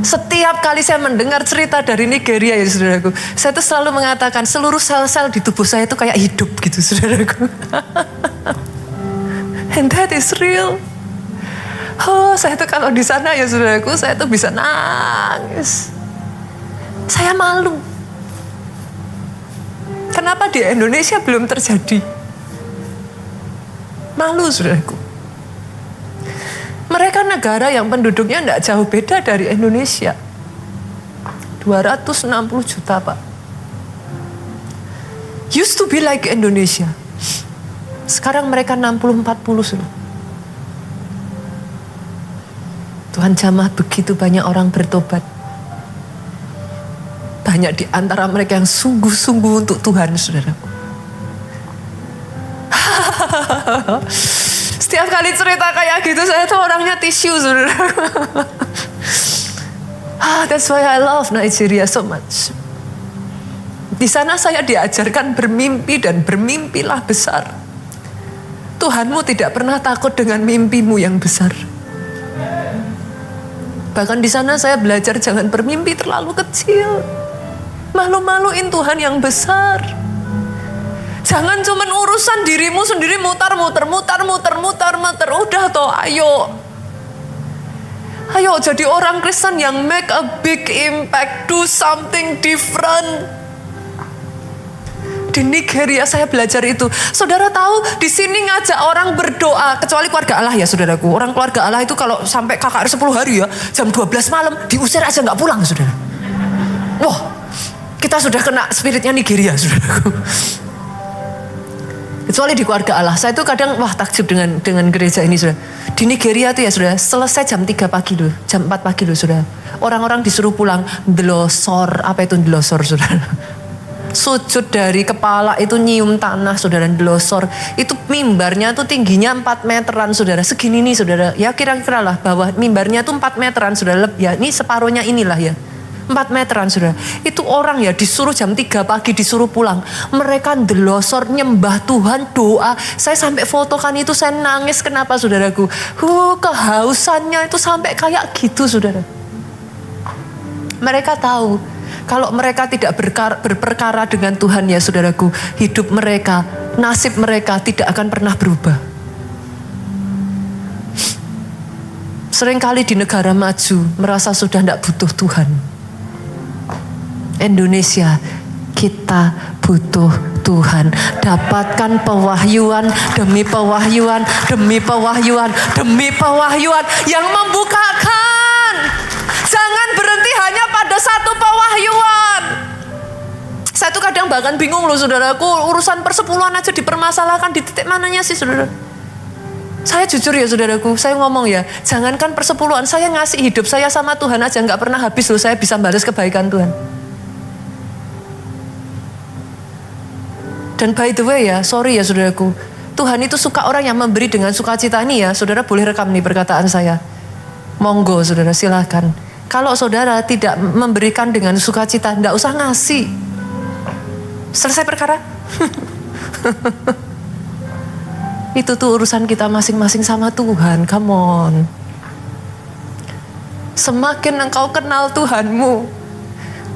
Setiap kali saya mendengar cerita dari Nigeria, ya saudaraku, saya tuh selalu mengatakan seluruh sel-sel di tubuh saya itu kayak hidup gitu, saudaraku. And that is real. Oh, saya tuh kalau di sana ya saudaraku, saya tuh bisa nangis. Saya malu. Kenapa di Indonesia belum terjadi? Malu, saudaraku. Mereka negara yang penduduknya tidak jauh beda dari Indonesia. 260 juta, Pak. Used to be like Indonesia. Sekarang mereka 60-40, saudara. Tuhan jamah begitu banyak orang bertobat. Banyak di antara mereka yang sungguh-sungguh untuk Tuhan, saudaraku. Setiap kali cerita kayak gitu, saya tuh orangnya tisu, saudaraku. That's why I love Nigeria so much. Di sana saya diajarkan bermimpi dan bermimpilah besar. Tuhanmu tidak pernah takut dengan mimpimu yang besar. Bahkan di sana saya belajar jangan bermimpi terlalu kecil. Malu-maluin Tuhan yang besar. Jangan cuma urusan dirimu sendiri mutar. Udah toh, ayo. Ayo jadi orang Kristen yang make a big impact. Do something different. Di Nigeria saya belajar itu. Saudara tahu di sini ngajak orang berdoa. Kecuali keluarga Allah ya saudaraku. Orang keluarga Allah itu kalau sampai KKR 10 hari ya. Jam 12 malam diusir aja gak pulang, saudara. Wah, kita sudah kena spiritnya Nigeria, saudaraku. Kecuali di keluarga Allah. Saya itu kadang takjub dengan gereja ini, saudara. Di Nigeria itu ya saudara, selesai jam 3 pagi loh. Jam 4 pagi loh, saudara. Orang-orang disuruh pulang. Delosor, apa itu delosor, saudara? Sujud dari kepala itu nyium tanah, saudara, delosor. Itu mimbarnya tuh tingginya 4 meteran, saudara. Segini nih, saudara. Ya kira-kira lah bawah mimbarnya tuh 4 meteran, saudara. Ya ini separuhnya inilah ya. 4 meteran, saudara. Itu orang ya disuruh jam 3 pagi disuruh pulang. Mereka delosor nyembah Tuhan, doa. Saya sampai fotokan itu, saya nangis. Kenapa, saudaraku? Kehausannya itu sampai kayak gitu, saudara. Mereka tahu kalau mereka tidak berperkara dengan Tuhan ya saudaraku, hidup mereka, nasib mereka tidak akan pernah berubah. Seringkali di negara maju merasa sudah tidak butuh Tuhan. Indonesia, kita butuh Tuhan. Dapatkan pewahyuan demi pewahyuan demi pewahyuan demi pewahyuan yang membukakan. Jangan berhenti hanya pada satu pewahyuan. Saya tuh kadang bahkan bingung loh saudaraku, urusan persepuluhan aja dipermasalahkan, di titik mananya sih saudara? Saya jujur ya saudaraku, saya ngomong ya, jangankan persepuluhan, saya ngasih hidup saya sama Tuhan aja gak pernah habis loh, saya bisa balas kebaikan Tuhan. Dan by the way ya, sorry ya saudaraku, Tuhan itu suka orang yang memberi dengan sukacita. Ini ya, saudara boleh rekam nih perkataan saya. Monggo saudara, silakan. Kalau saudara tidak memberikan dengan sukacita, tidak usah ngasih. Selesai perkara. Itu tuh urusan kita masing-masing sama Tuhan. Come on. Semakin engkau kenal Tuhanmu,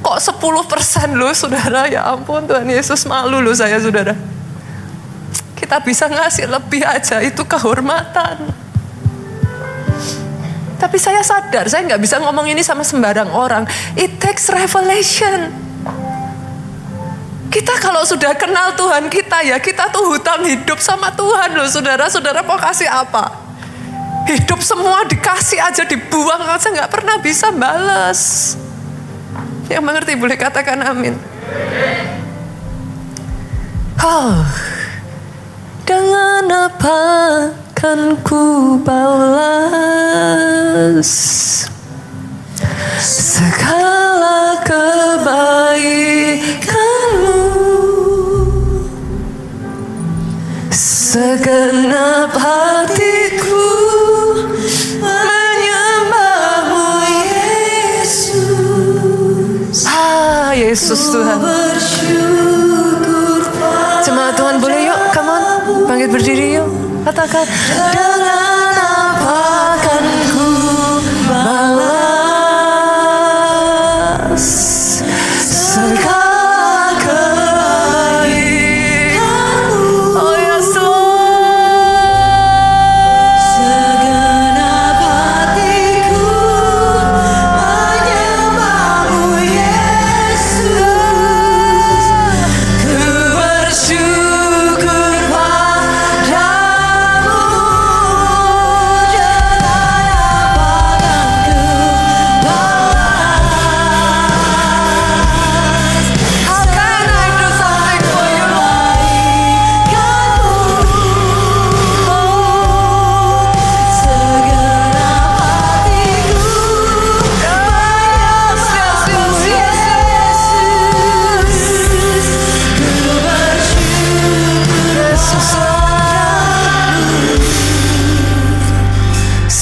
kok 10% loh saudara, ya ampun Tuhan Yesus, malu loh saya saudara. Kita bisa ngasih lebih aja, itu kehormatan. Tapi saya sadar, saya nggak bisa ngomong ini sama sembarang orang. It takes revelation. Kita kalau sudah kenal Tuhan kita ya, kita tuh hutang hidup sama Tuhan loh saudara. Saudara mau kasih apa? Hidup semua dikasih aja, dibuang aja, nggak pernah bisa balas. Yang mengerti boleh katakan amin. Oh, dengan apa kan ku balas segala kebaikan-Mu. Segenap hatiku menyembah-Mu Yesus. Yesus Tuhan. Jemaat Tuhan boleh yuk, come on, bangkit berdiri yuk. Katakan, dengan apa akan ku balas segala kebaikan-Mu. Oh ya Tuhan. Segenap hatiku menyembah-Mu Yesus. Ku bersyukur padamu. How can I do something for you, Lord?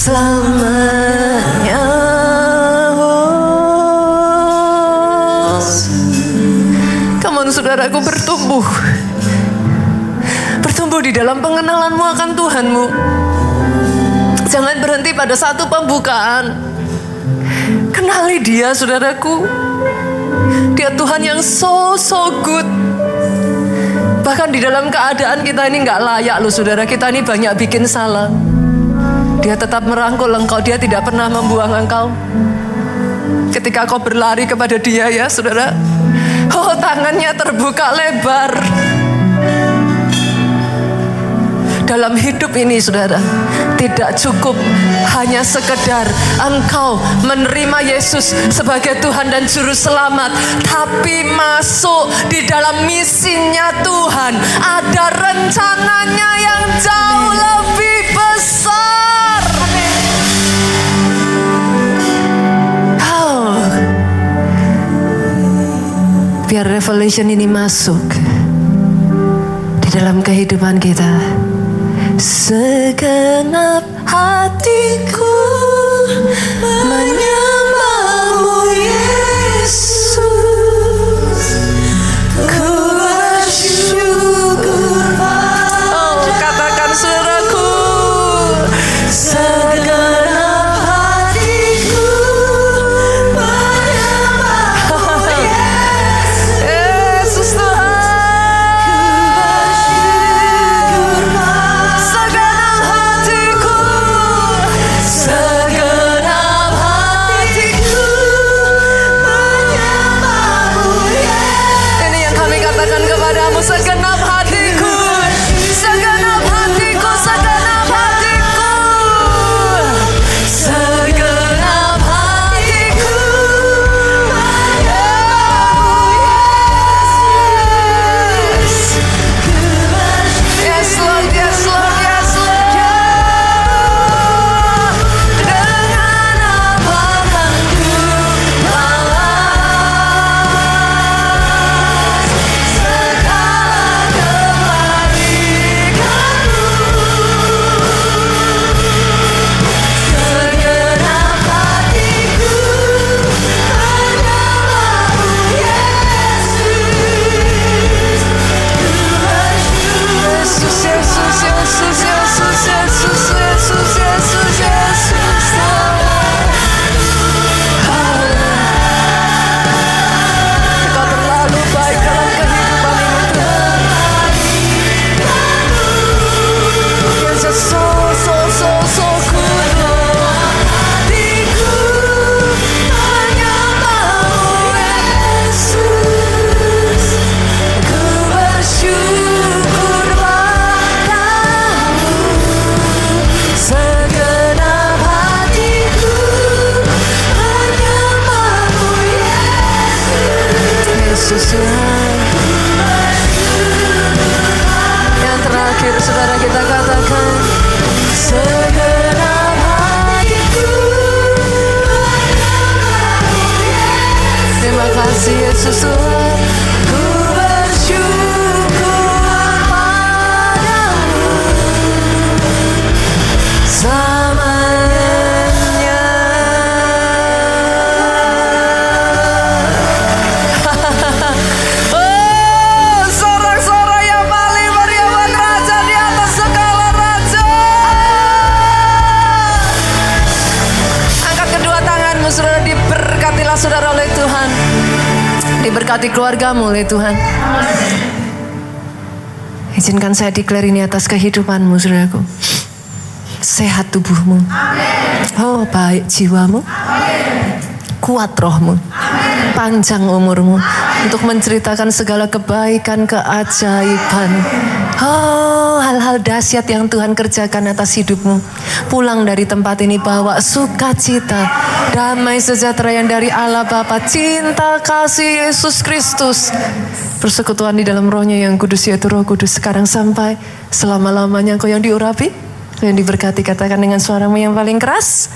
Selamanya. Come on, saudaraku, bertumbuh di dalam pengenalanmu akan Tuhanmu. Jangan berhenti pada satu pembukaan. Kenali Dia, saudaraku. Dia Tuhan yang so good. Bahkan di dalam keadaan kita ini gak layak loh saudara. Kita ini banyak bikin salah. Dia tetap merangkul engkau. Dia tidak pernah membuang engkau. Ketika kau berlari kepada Dia ya saudara. Oh, tangannya terbuka lebar. Dalam hidup ini saudara, tidak cukup hanya sekedar engkau menerima Yesus sebagai Tuhan dan Juru Selamat, tapi masuk di dalam misinya Tuhan. Ada rencananya yang jauh lebih besar. Oh, biar revelation ini masuk di dalam kehidupan kita. Segenap hatiku menyembah-Mu Yesus. Ku bersyukur padamu. Oh, katakan saudaraku. Segenap hatiku menyembah-Mu Yesus. Yesus Tuhan. Segenap hatiku dipelihara oleh Tuhan. Diberkati keluargamu oleh Tuhan. Izinkan saya declare ini atas kehidupanmu, saudaraku. Sehat tubuhmu. Oh, baik jiwamu. Kuat rohmu. Panjang umurmu. Untuk menceritakan segala kebaikan, keajaiban. Oh, hal-hal dahsyat yang Tuhan kerjakan atas hidupmu. Pulang dari tempat ini bawa sukacita, damai sejahtera yang dari Allah Bapa, cinta kasih Yesus Kristus, persekutuan di dalam rohnya yang kudus yaitu Roh Kudus sekarang sampai selama-lamanya. Kau yang diurapi, kau yang diberkati, katakan dengan suaramu yang paling keras.